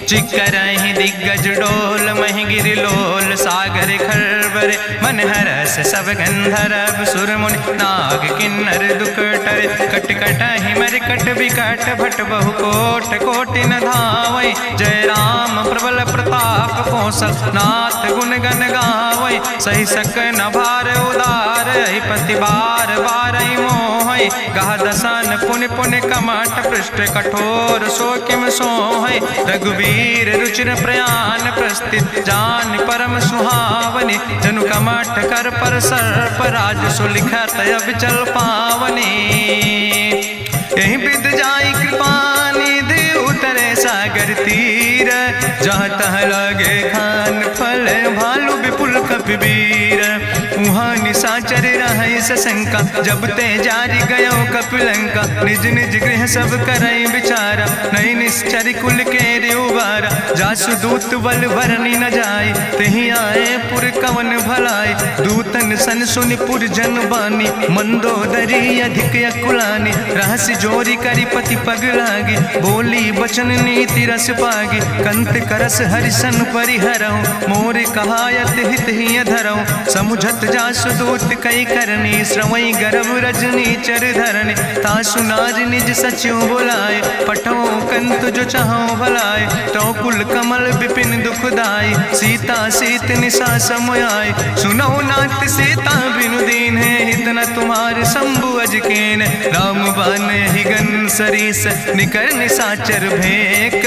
चिक करहि दिग्गज डोल, महि गिरि लोल सागर खरबर। मन हरस सब गंधर्व सुर मुनि, नाग किन्नर दुख टरे। कट कटहि मरकट विकट, भट बहु कोट कोटि न धावै। जय राम प्रबल प्रताप कौशल, नाथ गुण गण गावै। सही सक न भार उदार, पति बार बार मोहै। गह दसन पुन पुन कमठ, पृष्ठ कठोर सो किम सोहै। रघुवीर रुचिर प्रयाण प्रस्थित, जान परम सुहावनी। जनु कमठ कर पर सर्प, राज सुलिखत अविचल पावनी। यही विद जाई कृपा निधि, उतरे सागर तीर। जहाँ तह लगे खान फल, भालू विपुल कपिवीर। वहाँ निशाचर रहे सशंका, जब ते जारी गयो कपिलंका। निज निज गृह सब करई विचारा, नहीं निश्चर कुल के रेउबारा। जासु दूत बल भरनी न जाय, तेहि आए पुर कवन भलाई। दूतन सन सुनि पुर जन बानी, मंदोदरी अधिक अकुलानी। रहस्य जोरी करी पति पग लागी, बोली बचन नीति रस पागी। कंत करस हरिसन परिहरऊँ, मोर कहायत हित ही धरऊँ। समुझत जासु दूत कई करनी, श्रवई गर्भ रजनी चर धरनी। तासु नार निज सचिव बुलाए, पठो कंत जो चाहो भलाए। तो कुल कमल विपिन दुखदाई, सीता सीत निशा समयाय। सुनो नाथ सीता बिनु दीन है, हित न तुम्हारे शंभु अजकेन। राम बान ही गन सरीस, निकर निशाचर भेक।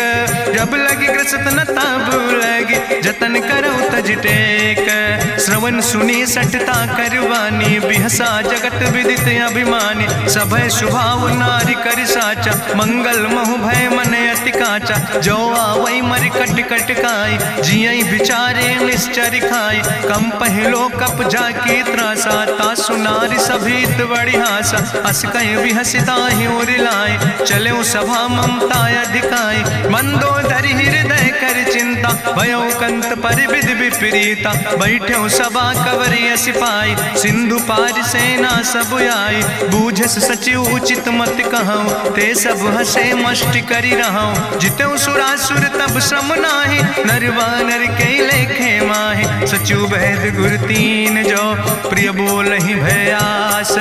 जब लगी ग्रसत न ताब लगी, जतन करो तज टेक। श्रवण सुनी सटता करवानी, बिहसा जगत विदित अभिमानी। सभय स्वभाव नारी कर साचा, मंगल महु भय मन अति काचा। जो आवै मर कट कट खाई, जियई विचारे निश्चर खाई। कम पहलो कप जाकी त्रासा, तासु नारी सभीत बड़ी हासा। अस कह विहसिता ही उरिलाए, चले सभा ममता अधिकाई। मंदोदरी हृदय कर चिंता, भयो कंत पर विध विपरीता। बैठे सभा कवरिय सिपाही, सिंधु पार सेना सब आई। बूझस सचिव उचित मत कहूँ, ते सब हसे मष्ट करी रहूँ। जितऊ सुरासुर तब श्रम नाही, नर वानर के लेखे माहि। सचिव भेद गुर तीन जो, प्रिय बोल ही भयास।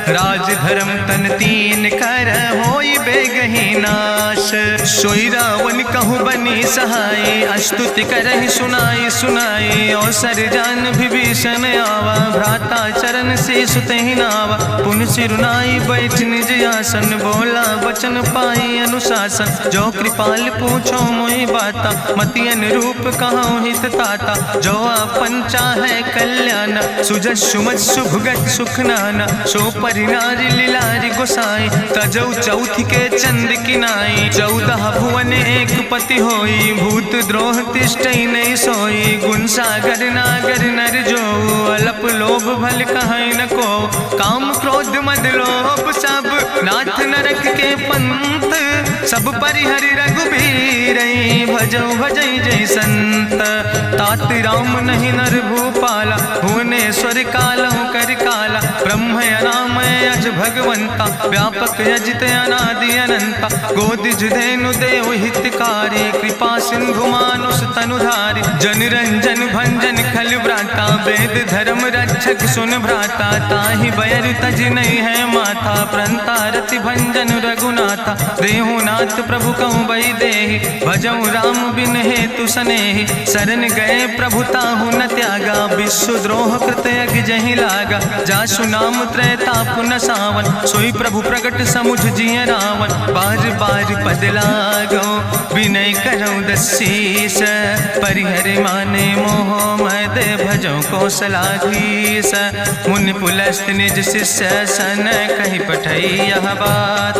राज धर्म तन तीन कर, होई बेगही नाश। सोई रावण कहूँ बनी सहाय, अस्तुति करहि सुनाई सुनाई। अवसर जान विभीषण आवा, भ्राता चरण से सुतहि नावा। पुन सिरुनाई बैठ निज आसन, बोला वचन पाई अनुशासन। जो कृपाल पूछो मोहि बाता, मति अनुरूप कहूँ हित ताता। जो आपन चाहे कल्याण, सुजस सुमत सुभगत सुख नाना। सो परिनारी लीलारी गोसाई, तजौ चौथ के चंद किनाई। 14 भुवन एक पति होई, भूत द्रोह तिष्ठई नहीं सोई। गुण सागर नागर नर जो, अलप लोभ भल कहीं न को। काम क्रोध मद लोभ सब, नाथ नरक के पंथ। सब परिहरि रघुबीर, भजौ भजै जय संत। तात राम नहीं नर भूपाला, भुवनेश्वर कालहु कर काला। ब्रह्म अनामय अज भगवंता, व्यापक अजित अनादि अनंता। गोदिज धेनु देव हितकारी, कृपा सिंधु मानुष तनुधारी। जन रंजन भंजन खल व्राता, वेद धर्म रक्षक सुन भ्राता। ताहि बैर तज नहीं है माथा, प्रंता रति भंजन रघुनाथा। देहु नाथ प्रभु कहूँ बई देहि, भजऊ राम बिन हेतु सनेहि। शरण गए प्रभु ताहु न त्यागा, विश्व द्रोह कृत यज्ञ जहि लागा। जासु नाम त्रैताप न सावन, सोई प्रभु प्रगट समुझ जिय रावण। बार बार पद लागो विनय करौ दसीस, परिहर माने मोह मद भजो कौशलाधीश। मुनि पुलस्त निज शिष्य सन कहि पठई यह बात,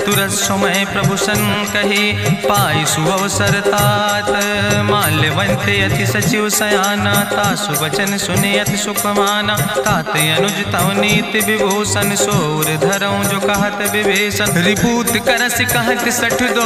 तुरत समय प्रभु सन कही पाई सुअवसर तात। माल्यवंत अति सचिव सयाना, तासु वचन सुने अति सुख माना। तात अनुज तव नीति विभूषण, सोर धरऊं जो कहत विभीषण। रिपूत करस कहत सठ दो,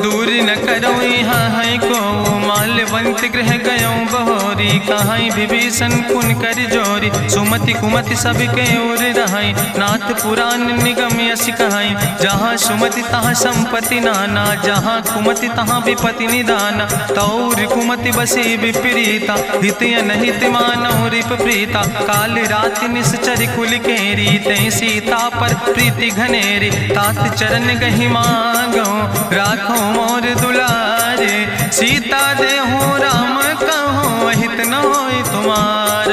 दूर न करऊं यहाँ है को। माल्यवंत गृह गयऊं बहोरी, कहाई विभीषण पुन कर जोरी। सुमति कुमति सबके ओर रहाई, नाथ पुराण निगम यस कहाई। जहाँ सुमति तहाँ संपत्ति नाना, जहाँ कुमति तहाँ विपति निदाना। तौर कुमति बसी विपरीता, हित अनहित मानव रिप प्रीता। काल राति निश्चर कुल केरी, तै सीता पर प्रीति घनेरी। तात चरण गहि मांगो, राखो मोर दुलारे। सीता देहो राम कहो, अहित न होय तुम्हार।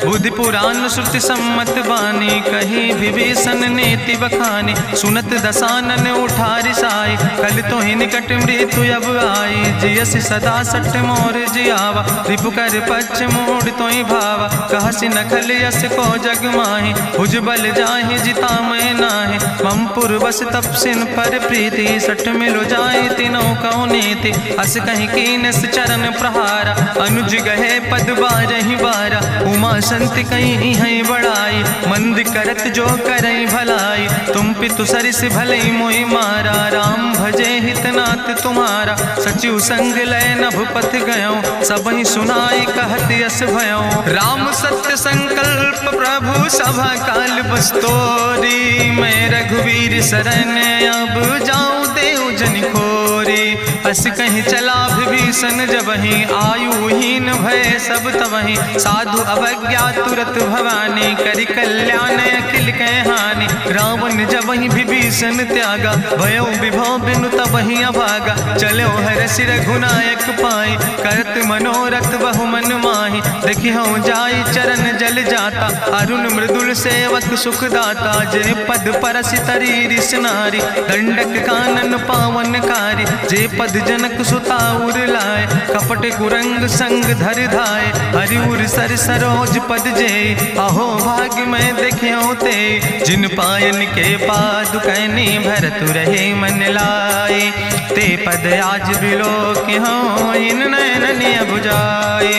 बुद्धि पुराण श्रुति सम्मत बानी, कही विभीषण नीति बखानी। सुनत दसानन उठारि साई, कल तो ही निकट मृत्यु अब आई। जियसि सदा सठ मोर जियावा, रिपु कर पक्ष मोड़ तो ही भावा। कहसि नखल यस को जग माहि, भुज बल जाहि जिता मैं नाहि। ममपुर बस तपसिन पर प्रीति, सठ मिलो जाए तीनों कौ नीति। अस कहीं कीनस चरण प्रहारा, अनुज गहे पद बारहि बारा। उमा संत कहीं है बड़ाई, मंद करत जो करई भलाई। तुम पितु सरिस भले मोहि मारा, राम भजे हितनाथ तुम्हारा। सचिव संग लय नभ पथ गयो, सबहि सुनाई कहत यस भयो। राम सत्य संकल्प प्रभु सभा काल बस्तोरी। मैं रघुवीर शरण अब जाऊं देव जन खोरी। अस कहीं चला विभीषण जबहि, आयुहीन भय सब तबहि। साधु अवज्ञा तुरत भवानी, करि कल्याण अखिल कै हानि। रावण जबहि विभीषण त्यागा, भयो विभव बिनु तबहि अभागा। चलो हरषि रघुनायक पाई, करत मनोरथ बहु मन माहि। देखिहु जाई चरण जल जाता, अरुण मृदुल सेवक सुख दाता। जे पद परसि तरी रिस नारी, दंडक कानन पावन कारी। जे पद जनक सुता उर लाए, कपट कुरंग संग धर धाय। हरिउर सर सरोज पद जे, अहो भाग्य मैं देखियो ते। जिन पायन के पादुकैनी, भरत रहे मन लाए। ते पद आज बिलोक हो, इन नयन बुझाए।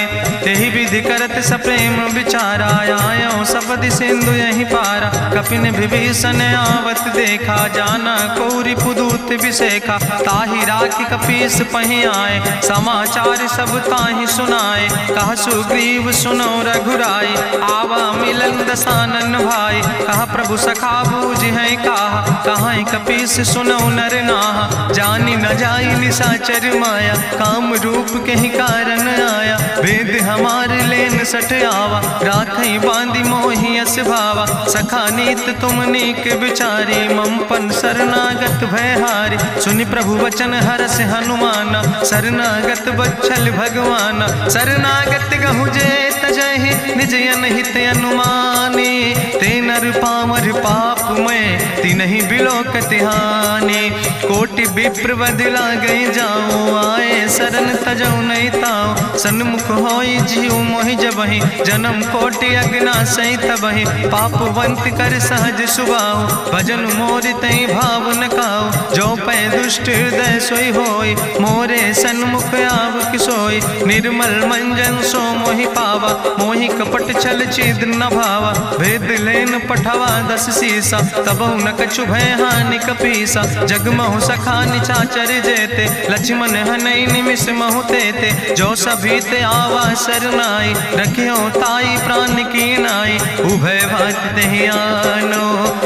तेहि विधि करत सप्रेम विचारा, आयो सपदि सिंधु यही पारा। कपिन विभीषण आवत देखा, जाना कौरि पुदूत विशेखा। ताहि राखि कपीस पहि आए, समाचार सब ताहि सुनाए। कह सुग्रीव सुनो रघुराई, आवा मिलन दसानन भाई। कहा प्रभु सखा बूझ है कहा, कहाँ कपीस सुनो नर नाहा। जानी न जाई निशाचर माया, काम रूप के ही कारण आया। वेद हमार लेन सठ आवा, राखई बांधी मोहि अस भावा। सखा नीत तुम नीक विचारी, ममपन शरणागत भयहारी। सुनि प्रभु वचन हरस हनुमाना, शरणागत बच्छल भगवाना। शरणागत गहु जे तजहि, निज अनहित अनुमानी। ते नर पामर पाप में, तिनहि बिलोकत हानि। कोटि विप्र बदला गई जाऊं, आए शरण तजौ नहीं ताऊं। सन्मुख होई जीव मोहि जबहि, जन्म कोटि अग्ना सही तबहि। पापवंत कर सहज सुभाऊ, भजन मोरि तई भाव न काऊ। जो पै दुष्ट हृदय सोई होई, मोरे सन्मुख आव किसोई। निर्मल मंजन सो मोहि पावा, मोहि कपट छल छिद्र न भावा। भेद लेन पठवा दस सीसा, तबहु न कछु भय हानि कपीसा। जगमहु सखा निचाचर जेते, लक्ष्मण हनई निमिष महु तेते। जो सभी ते आवा सरनाई, रखियो ताई प्राण की नाई। उभय भात तेहि आनो,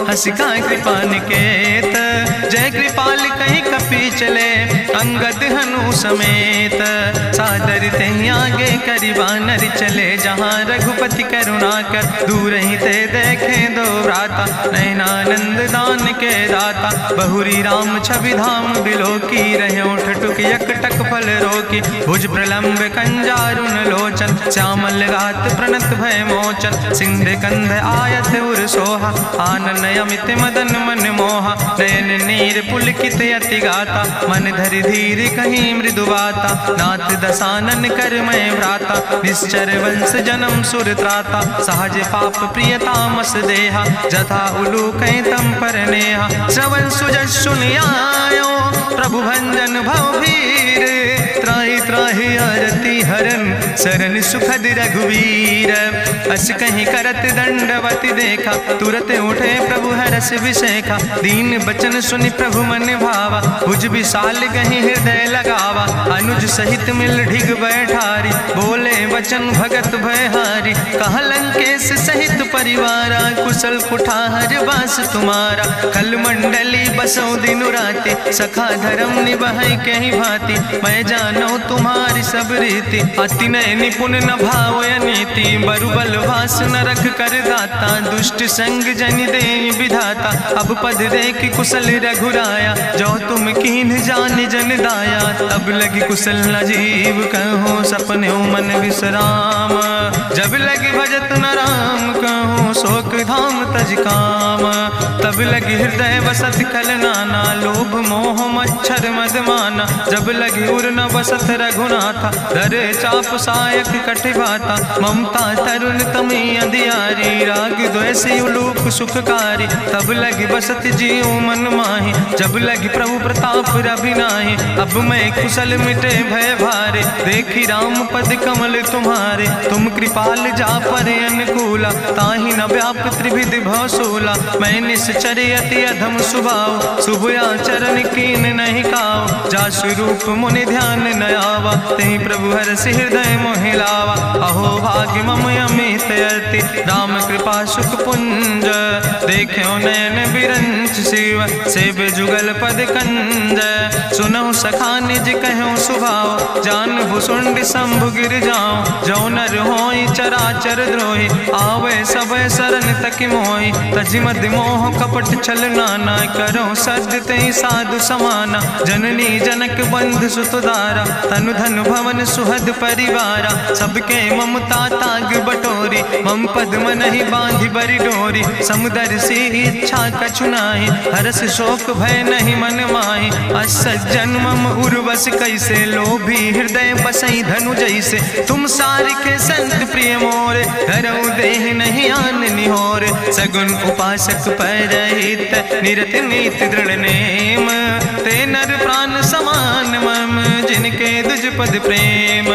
हसिका कृपा निकेत। जय कृपाल कहीं कपी चले, अंगद हनु समेत। सादर ते आगे करी बानर चले, जहाँ रघुपति करुणा कर दूर ही ते देखे दो व्राता। नयनानंद दान के दाता, बहुरी राम छवि धाम बिलो की रहे ठटुक यकटक फल रोकी। भुज प्रलंब कंजारुन लोचन, श्यामल गात प्रणत भय मोचन। सिंध कंध आयत उर सोहा, आनन अमित मदन मन मोहा। नयन नीर पुलकित अति गाता, मन धरि धीर कहीं मृदु बाता। नाथ दसानन कर मैं व्राता, निश्चर वंश जन्म सुर त्राता। सहज पाप प्रियतामस देहा, जथा उलूक तम पर नेहा। श्रवण सुजस सुनियायो, प्रभु भंजन भव भीर। त्राहि त्राहि आरती हरन, शरण सुखद रघुवीर। अस कहीं करत दंडवत देखा, तुरत उठे प्रभु हरस विशेखा। दीन बचन सुनि प्रभु मन भावा, भुज विशाल कहीं हृदय लगावा। अनुज सहित मिल ढिग बैठारी, बोले वचन भगत भयहारी। कहा लंकेश सहित परिवारा, कुशल कुठार बास तुम्हारा। कल मंडली बसो दिनु राति, सखा धर्म निभाई कहीं भांति। मैं जानो तुम्हारी सब रीति, अति नय निपुण न भाव नीति। बरुबल वास न रख कर दाता, दुष्ट संग जन दे विधाता। अब पद देख कुशल रघुराया, जो तुम कीन जान जन दाया। तब लगी कुशल न जीव कहो, सपने मन विश्राम। जब लगी भजत न राम कहो, शोक धाम तज काम। तब लगी हृदय बसत खल नाना, लोभ मोह मच्छर मद माना। जब लगी उर न बसत रघुनाथा, दर चाप सायक कटिभाता। ममता तरुण तमी अंधियारी, राग द्वेषी उलूक सुखकारी। तब लगी बसत जीव मन माही, जब लगी प्रभु प्रताप रवि नाही। अब मैं कुशल मिटे भय भारे, देखी राम पद कमल तुम्हारे। तुम कृपाल जा पर अनुकूला, ताहि न व्याप त्रिविध भवसूला। मैं निश्चर अति अधम स्वभाव, शुभ आचरण कीन नहीं काव। जा स्वरूप मुनि ध्यान न आवा, तेहि प्रभु हरषि हृदय मोहि लावा। अहो भाग्य मम अमित अति, राम कृपा सुख पुंज। देखो नयन बिरंच शिव, सेव जुगल पद कंज। सुनहु सखा निज कहूँ सुभाव, जान भुसुंड शंभु गिर जाऊं। जो नर होई चराचर द्रोही, आवे सब शरण तक मोहि। तज मद मोह कपट छल नाना, करो सद्य तेहि साधु समाना। जननी जनक बंधु सुतदारा, तनु धन भवन सुहद परिवारा। सबके ममता ताग बटोरी, मम पद मन ही बांधि बरी डोरी। समुदर सी इच्छा कछु नाही, हरस शोक भय नहीं मन माही। असज्जन मम उर्वश कैसे, लोभी हृदय बसई धनु जैसे। तुम सारिके संत प्रिय मोरे, धरऊ देह नहीं आन निहोर। सगुन उपासक परहित, निरत नीति दृढ़ नेम। ते नर प्राण समान मम, जिनके दुज पद प्रेम।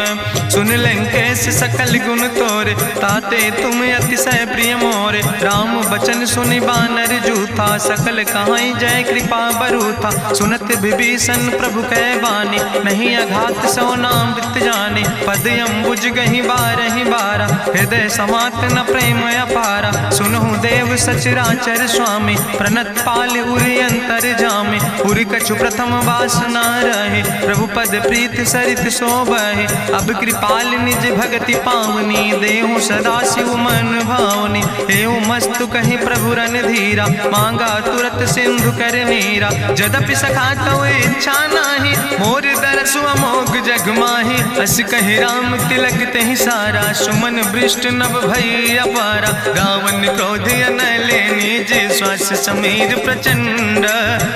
सुन लंकेश सकल गुण तोरे, ताते तुम अतिशय प्रिय मोरे। राम बचन सुनि बानर जूथा, सकल कहाई जय कृपा बरूथा। सुनत विभीषण प्रभु कै बानी, नहीं अघात सो नाम वृत जानी। पद अम्बुज गहि बारहि बारा, हृदय समात न प्रेम अपारा। सुनहु देव सचराचर स्वामी, प्रणत पाल उरि अंतर जामी। उरि कछु प्रथम वासना रहे, प्रभु पद प्रीत सरित शोभहि। अब कृपाल निज भगति पावनी, देहु सदा शिव मन भावनी। एवं मस्तु कहि प्रभु रन धीरा, मांगा तुरत सिंधु कर नीरा। जदपि सखा तो इच्छा नाही, मोर दरसु अमोघ जग माही। अस कहि राम तिलक तेहि सारा, सुमन वृष्ट नभ भई अपारा। रावण क्रोध अनले निज, श्वास समीर प्रचंड।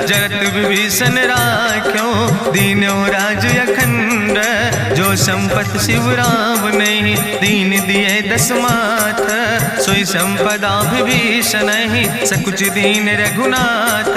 जगत विभीषण राख्यो, दीनो राज अखंड। जो संपत शिव राम नहीं, दीन दिए दस माथ। सोई संपदा विभीषण ही, सकुच दीन रघुनाथ।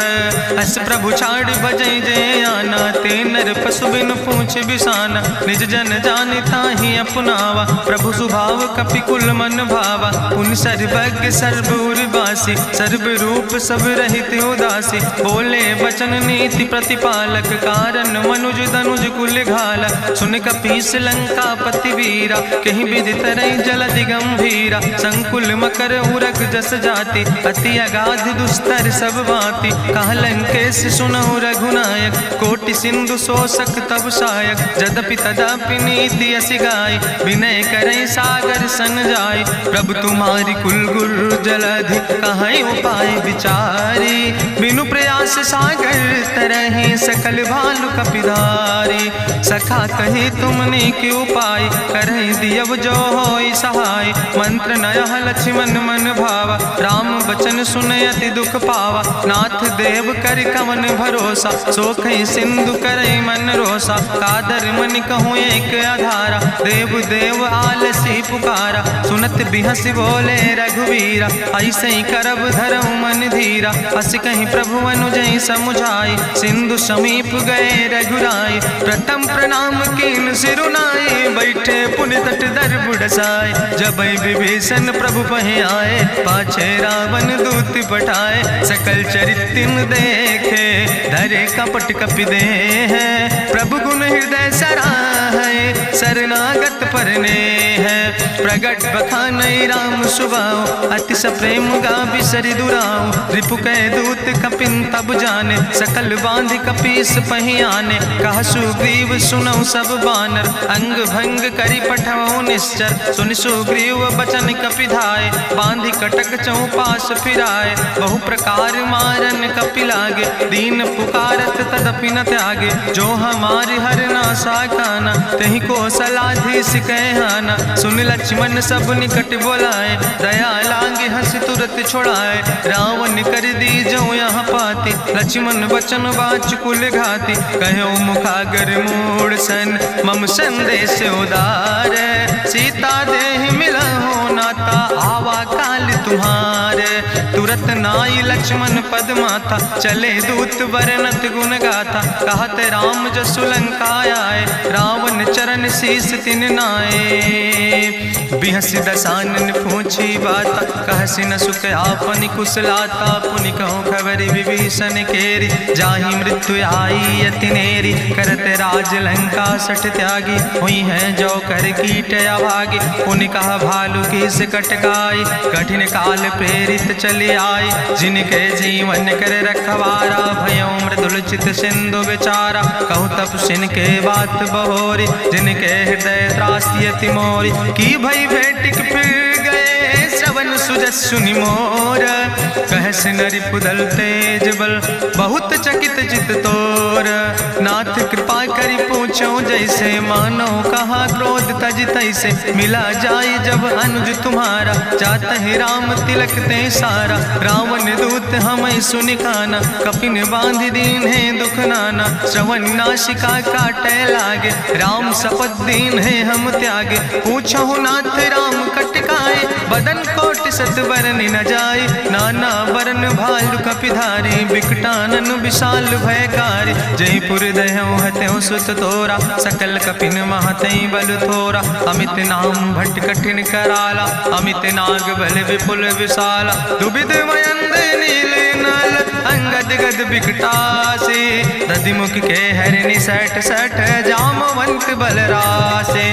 अस प्रभु छाड़ बजै जय आना, ते नर पशु बिन पूछ बिसाना। निज जन जानि ताहि अपनावा, प्रभु स्वभाव कपि कुल मन भावा। पुन सर्वज्ञ सर्व उर्वासी, सर्व रूप सब रहित उदासी। बोले वचन नीति प्रतिपालक, कारण मनुज दनुज कुल घाला। सुन कपीस लंका पति वीरा, कहीं विधि तरई जलधि गंभीरा। संकुल मकर उरग जस जाति, अति अगाध दुस्तर सब भांति। कहा लंकेश सुनहु रघुनायक, कोटि सिंधु सिंधु शोषक तब सायक, जदपि तदपि नीति असि गाय, विनय करई सागर सन जाय। प्रभु तुम्हारी कुल गुरु जलधि, कहीं उपाय विचारी, बिनु प्रयास सागर तरहि, सकल भालु कपिधारी। सखा कही तुमने के उपाय, करहि दियव जो होई सहाय। मंत्र नयह लक्ष्मण मन भावा, राम बचन सुनय अति दुख पावा। नाथ देव कर कवन भरोसा, सोखई सिंधु करई मन रोसा। कादर मन कहूँ एक आधारा, देव देव आलसी पुकारा। सुनत बिहस बोले रघुवीरा, ऐसे ही करब धरऊ मन धीरा। हस कहीं प्रभु अनुजय समुझाई, सिंधु समीप गए रघुराई। प्रथम प्रणाम कीन सिरुनाई, बैठे पुनि तट दर बुढ़साए। जब विभीषण प्रभु पहे आए, पाछे रावण दूत पठाए। सकल चरित्र देखे, धरे कपट कपि दे है। प्रभु गुण हृदय सराहै, शरणागत परने है। प्रगट बखानई राम सुभाऊ, अति सप्रेम गावि सरि दुराऊ। रिपु कै दूत कपिन तब जाने, सकल बांधि कपीस पहि आने। कहा सुग्रीव सुनऊ सब बानर, अंग भंग करि पठवऊ निश्चर। सुनि सुग्रीव बचन कपिधाय, बांधि कटक चौपास फिराए। बहु प्रकार मारन कपि लागे, दीन पुकारत तदपि न त्यागे। जो हमारि हर नासा काना, तहि को सलाधीस कहना। सुन लक्ष्मण सब निकट बोलाए, दया लागे हंस तुरत छोड़ाए। रावण कर दी जो यहाँ पाती, लक्ष्मण बचन बाच कुल घाती। कहो मुखागर मूड सन, मम संदेश उदार। सीता देह मिला हो नाता, आवा काल तुम्हारे। तुरत नाई लक्ष्मण पद माथा, चले दूत वर्णत गुण गाथा। कहत राम जसु लंका आए, रावण चरण शीस तिन नाए। बिहस दसानन पूछी बाता, कहसि न सुख आपन कुशलाता। पुनि कहूँ खबर विभीषण केरी, जाहि मृत्यु आई अति नेरी। करत राज लंका सठ त्यागी, हुई है जो कर कीट अभागी। पुनि कहा भालू की से कटकाई, कठिन काल प्रेरित चली आई। जिनके जीवन कर रखवारा, भयो मृदुल चित सिंधु विचारा। कहूँ तप सिन के बात बहोरी, जिनके हृदय त्रासी अति मोरी। की भई भेटिक फिर गए, श्रवण सुजस सुनि मोर। कहस नरि पुदल तेज बल, बहुत चकित चित तोर। नाथ कृपा करि पूछो जैसे, मानो कहा क्रोध तज तैसे। मिला जाय जब अनुज तुम्हारा, जात है राम तिलक ते सारा। रावण दूत हमें सुनि काना, कपिन बांध दीन है दुख नाना। श्रवण नासिका काटे लागे, राम शपथ दीन है हम त्यागे। पूछो नाथ राम कटकाए, बदन कोटि सत बरनि न जाय। नाना बरन भालु कपिधारी, बिकटानन विशाल भयकारी। जयपुर दह्यों हत्यों सुत तोरा, सकल कपिन महतई बल थोरा। अमित नाम भट्ट कठिन कराला, अमित नाग बल विपुल विशाला। दुबिध मयंद नील नल, अंगद गद बिकटासे। दधिमुख के हरिणि सठ सठ, जामवंत बलरासे।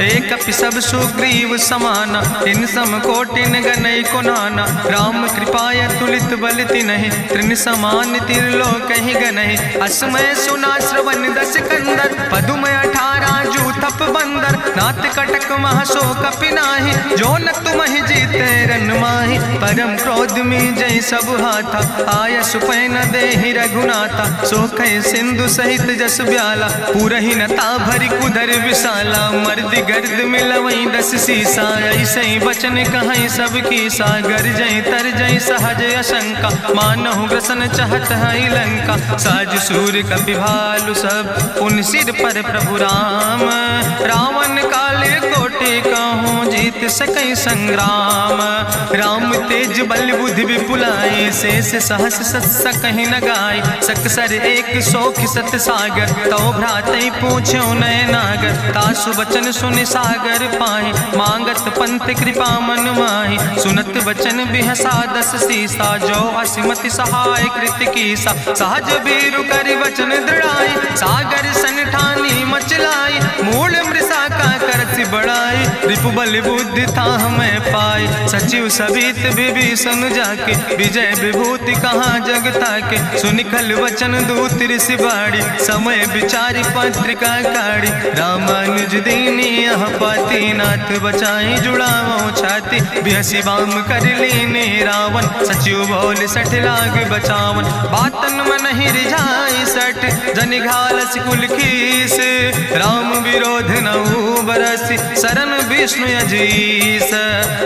एक कपि सब सुग्रीव समाना, इन सम कोटिन गनई को नाना। राम कृपाय तुलित बल तिन्हि, त्रिन समान तिरलोक ही गनहि। असमय सुना श्रवण दस कंदर, पदुम 18 जूथप बंदर। नाथ कटक महसो कपि नाही, जो न तुमहि जीते रन माही। परम क्रोध में जय सब हाथा, आय सुपै न देहि रघुनाथा। सोखै सिंधु सहित जस ब्याला, पूरहि न ता भरि कुधर विशाला। मर्द गर्द मिलवई 10 सीसा, ऐसे बचन कहई सब की सागर। जय तर जय सहज अशंका, मानहु ग्रसन चाहत है लंका। साज सूर कपि भालु सब, उन सिर पर प्रभु राम। रावण काले कोटि कहूँ, जीत सकई संग्राम। राम तेज बल बुद्धि विपुलाई, शेष सहस सत्स कहीं न गाय। सकसर 100 सत सागर, तो भ्रातई पूछो नय नागर। तासु बचन सुनि सागर पाहि, मांगत पंथ कृपा मन माहि। सुनत बचन बिहसा 10 सीसा, जो असिमति सहाय कृत कीसा। सहज बीरु करि वचन दृढ़ाई, सागर सन ठानी मचलाई। मूल मृषा का करसि बड़ाई, रिपु बल बुद्धि था हमें पाई। सचिव सबित विभीषण जाके विजय विभूति कहाँ जग ताके। सुनि खल वचन दूत ऋषि बाड़ी समय विचारी पत्रिका काढ़ी। रामानुज दीनी यह पाती नाथ बचाई जुड़ावो छाती। बिहसी बाम कर लीने रावण सचिव बोल सठ लाग बचावन। बातन मन ही रिझाई सठ जनि घालस कुल खीस। राम विरोध नऊ बरसी शरण विष्णु अजीस।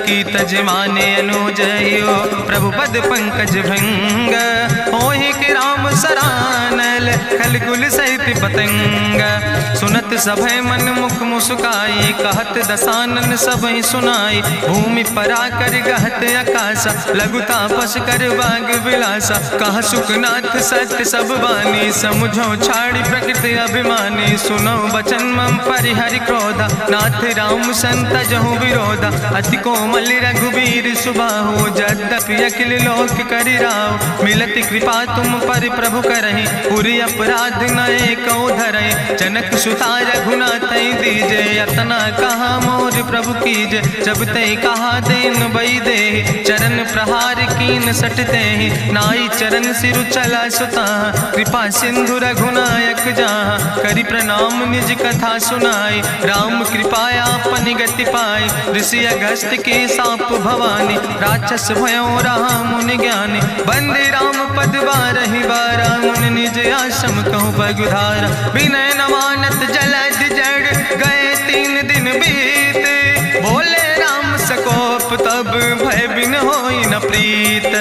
की तज माने अनुजयो प्रभु पद पंकज भंग। होहि के राम सरानल खल कुल सहित पतंग। सुनत सभय मन मुख मुस्काई कहत दसानन सबहि सुनाई। भूमि परा कर गहत आकाशा लघु तापस कर बाग विलासा। कहा सुखनाथ सत्य सब बानी समुझो छाड़ी प्रकृति अभिमानी। सुनो बचन मम परिहरि क्रोधा नाथ राम संत जहु विरोधा। अति कोमल रघुबीर सुबाहु यद्यपि अखिल लोक करि राव। मिलति कृपा तुम पर प्रभु करहि पुरि अपराध नए कौ धरहि। जनक सुता रघुनाथ दीजे यतना कहा मोर प्रभु कीजे। जब ते कहा देन बई दे चरण प्रहार कीन सटते ही। नाई चरण सिरु चला सुता कृपा सिंधु रघुनायक जहाँ। करि प्रणाम निज कथा सुनाई राम कृपाया अपनी गति पाई। ऋषि अगस्त के साप भवानी राक्षस भयो रहा मुनि ज्ञानी। बंदे राम पद बारहि बारा मुनि निज आश्रम कहु पगुधारा। विनय न मानत जलद जड़ गए 3 दिन बीते। बोले राम सकोप तब भय बिन होई न प्रीत।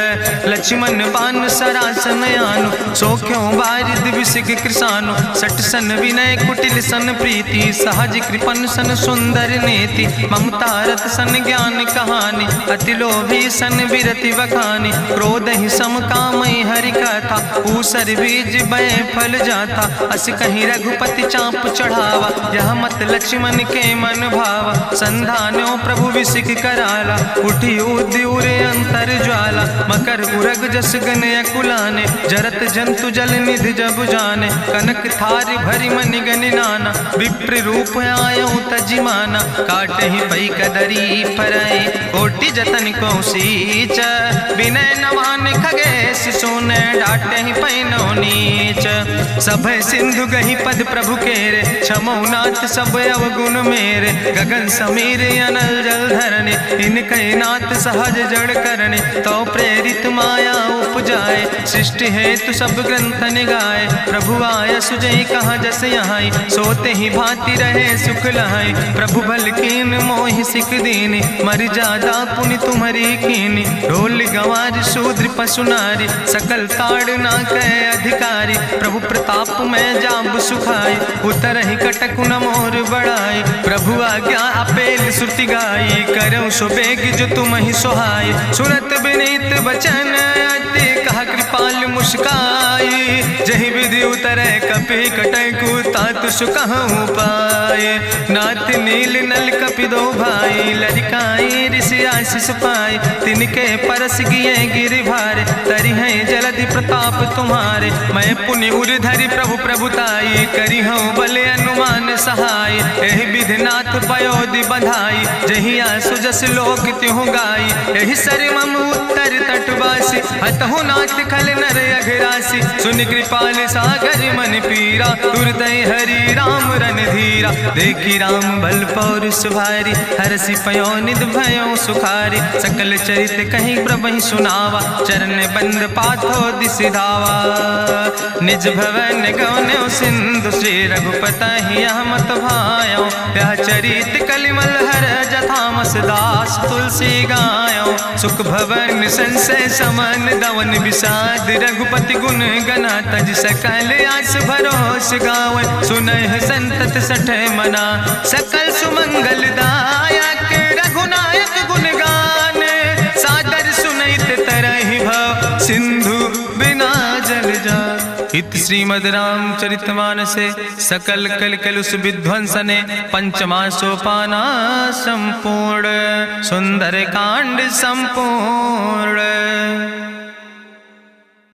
लक्ष्मण बान सरासन आनु सोख्यो बारिद विसिक कृसानु। सट सन विनय कुटिल सन प्रीति सहज कृपन सन सुंदर नेति। ममता रत सन ज्ञान कहानी अति लोभी सन विरति बखानी। क्रोध ही सम कामई हरि कथा ऊसर बीज बय फल जाता। अस कहीं रघुपति चाप चढ़ावा यह मत लक्ष्मण के मन भावा। संधान्यो प्रभु विसिक कराला उठी उद्यूरे अंतर ज्वाला। मकर उरग जस गन अकुलाने जरत जंतु जल निधि जब जाने। कनक थारी भरी मनि गनि नाना विप्र रूप आयो तजिमाना। काटे ही पई कदरी फरई कोटि जतन को सींच। विनय नवान खगेश सुने डाटे ही पैनो नीच। सब सिंधु गही पद प्रभु केरे क्षमो नाथ सब अवगुण मेरे। गगन समीर अनल जल धरने इनके नाथ सहज जड़ करने। तो प्रेरित माया उपजाए सृष्टि हेतु सब ग्रंथ निगाए। प्रभु आय सुजई कहाँ जस यहाँ सोते ही भांति रहे सुख लहाई। प्रभु भल कीन मोहि सिख दीनी मर जादा पुनि तुम्हारी कीनी। ढोल गंवार शूद्र पशु नारी सकल ताड़ ना कहे अधिकारी। प्रभु प्रताप में जाब सुखाई उतर ही कटक न मोर बढ़ाई। प्रभु आज्ञा अपेल श्रुति गाई करऊँ सो बेग जो तुम ही सोहाई। सुनत विनीत बचन अति कहा कृपाल मुस्काई। जही विधि उतरे कपि कटकु तात सुकहु पाए। नाथ नील नल कपि दो भाई लड़काई ऋषि आशीष पाए। तिनके परस गिए गिरि भारे तरि है जलधि प्रताप तुम्हारे। मैं पुनि उर धरि प्रभु प्रभुताई करी हूँ बल अनुमान सहाय। एहि विधि नाथ पयोधि बधाई जहिया सुजस लोक त्यों गाई। एहि सर मम उत्तर तटवासी हतहु नाथ खल नर अघरासी। सुन कृपाल सागर मन पीरा तुरत हरि राम रन धीरा। देखी राम बल पौरुष भारी हरसि पयो निध भयो सुखारी। सकल चरित कहीं प्रभु सुनावा चरण बंद पाथो दिसि धावा। निज भवन गौन्यो सिंधु श्री रघुपति यह मत भायो। यह चरित कलिमल हर जथामस दास तुलसी गायो। सुख भवन संशय समन दवन विषाद रघुपति गुण गना तज सकल आस भरोस गावे। सुनहि संतत सठ मना सकल सुमंगल दायक। रघुनायक गुण गान सादर सुनैत तरहि भव सिंधु बिना जल जा। इत श्रीमद् रामचरितमानसे सकल कल कलुष विध्वंसने पंचमा सोपाना संपूर्ण सुंदर कांड संपूर्ण।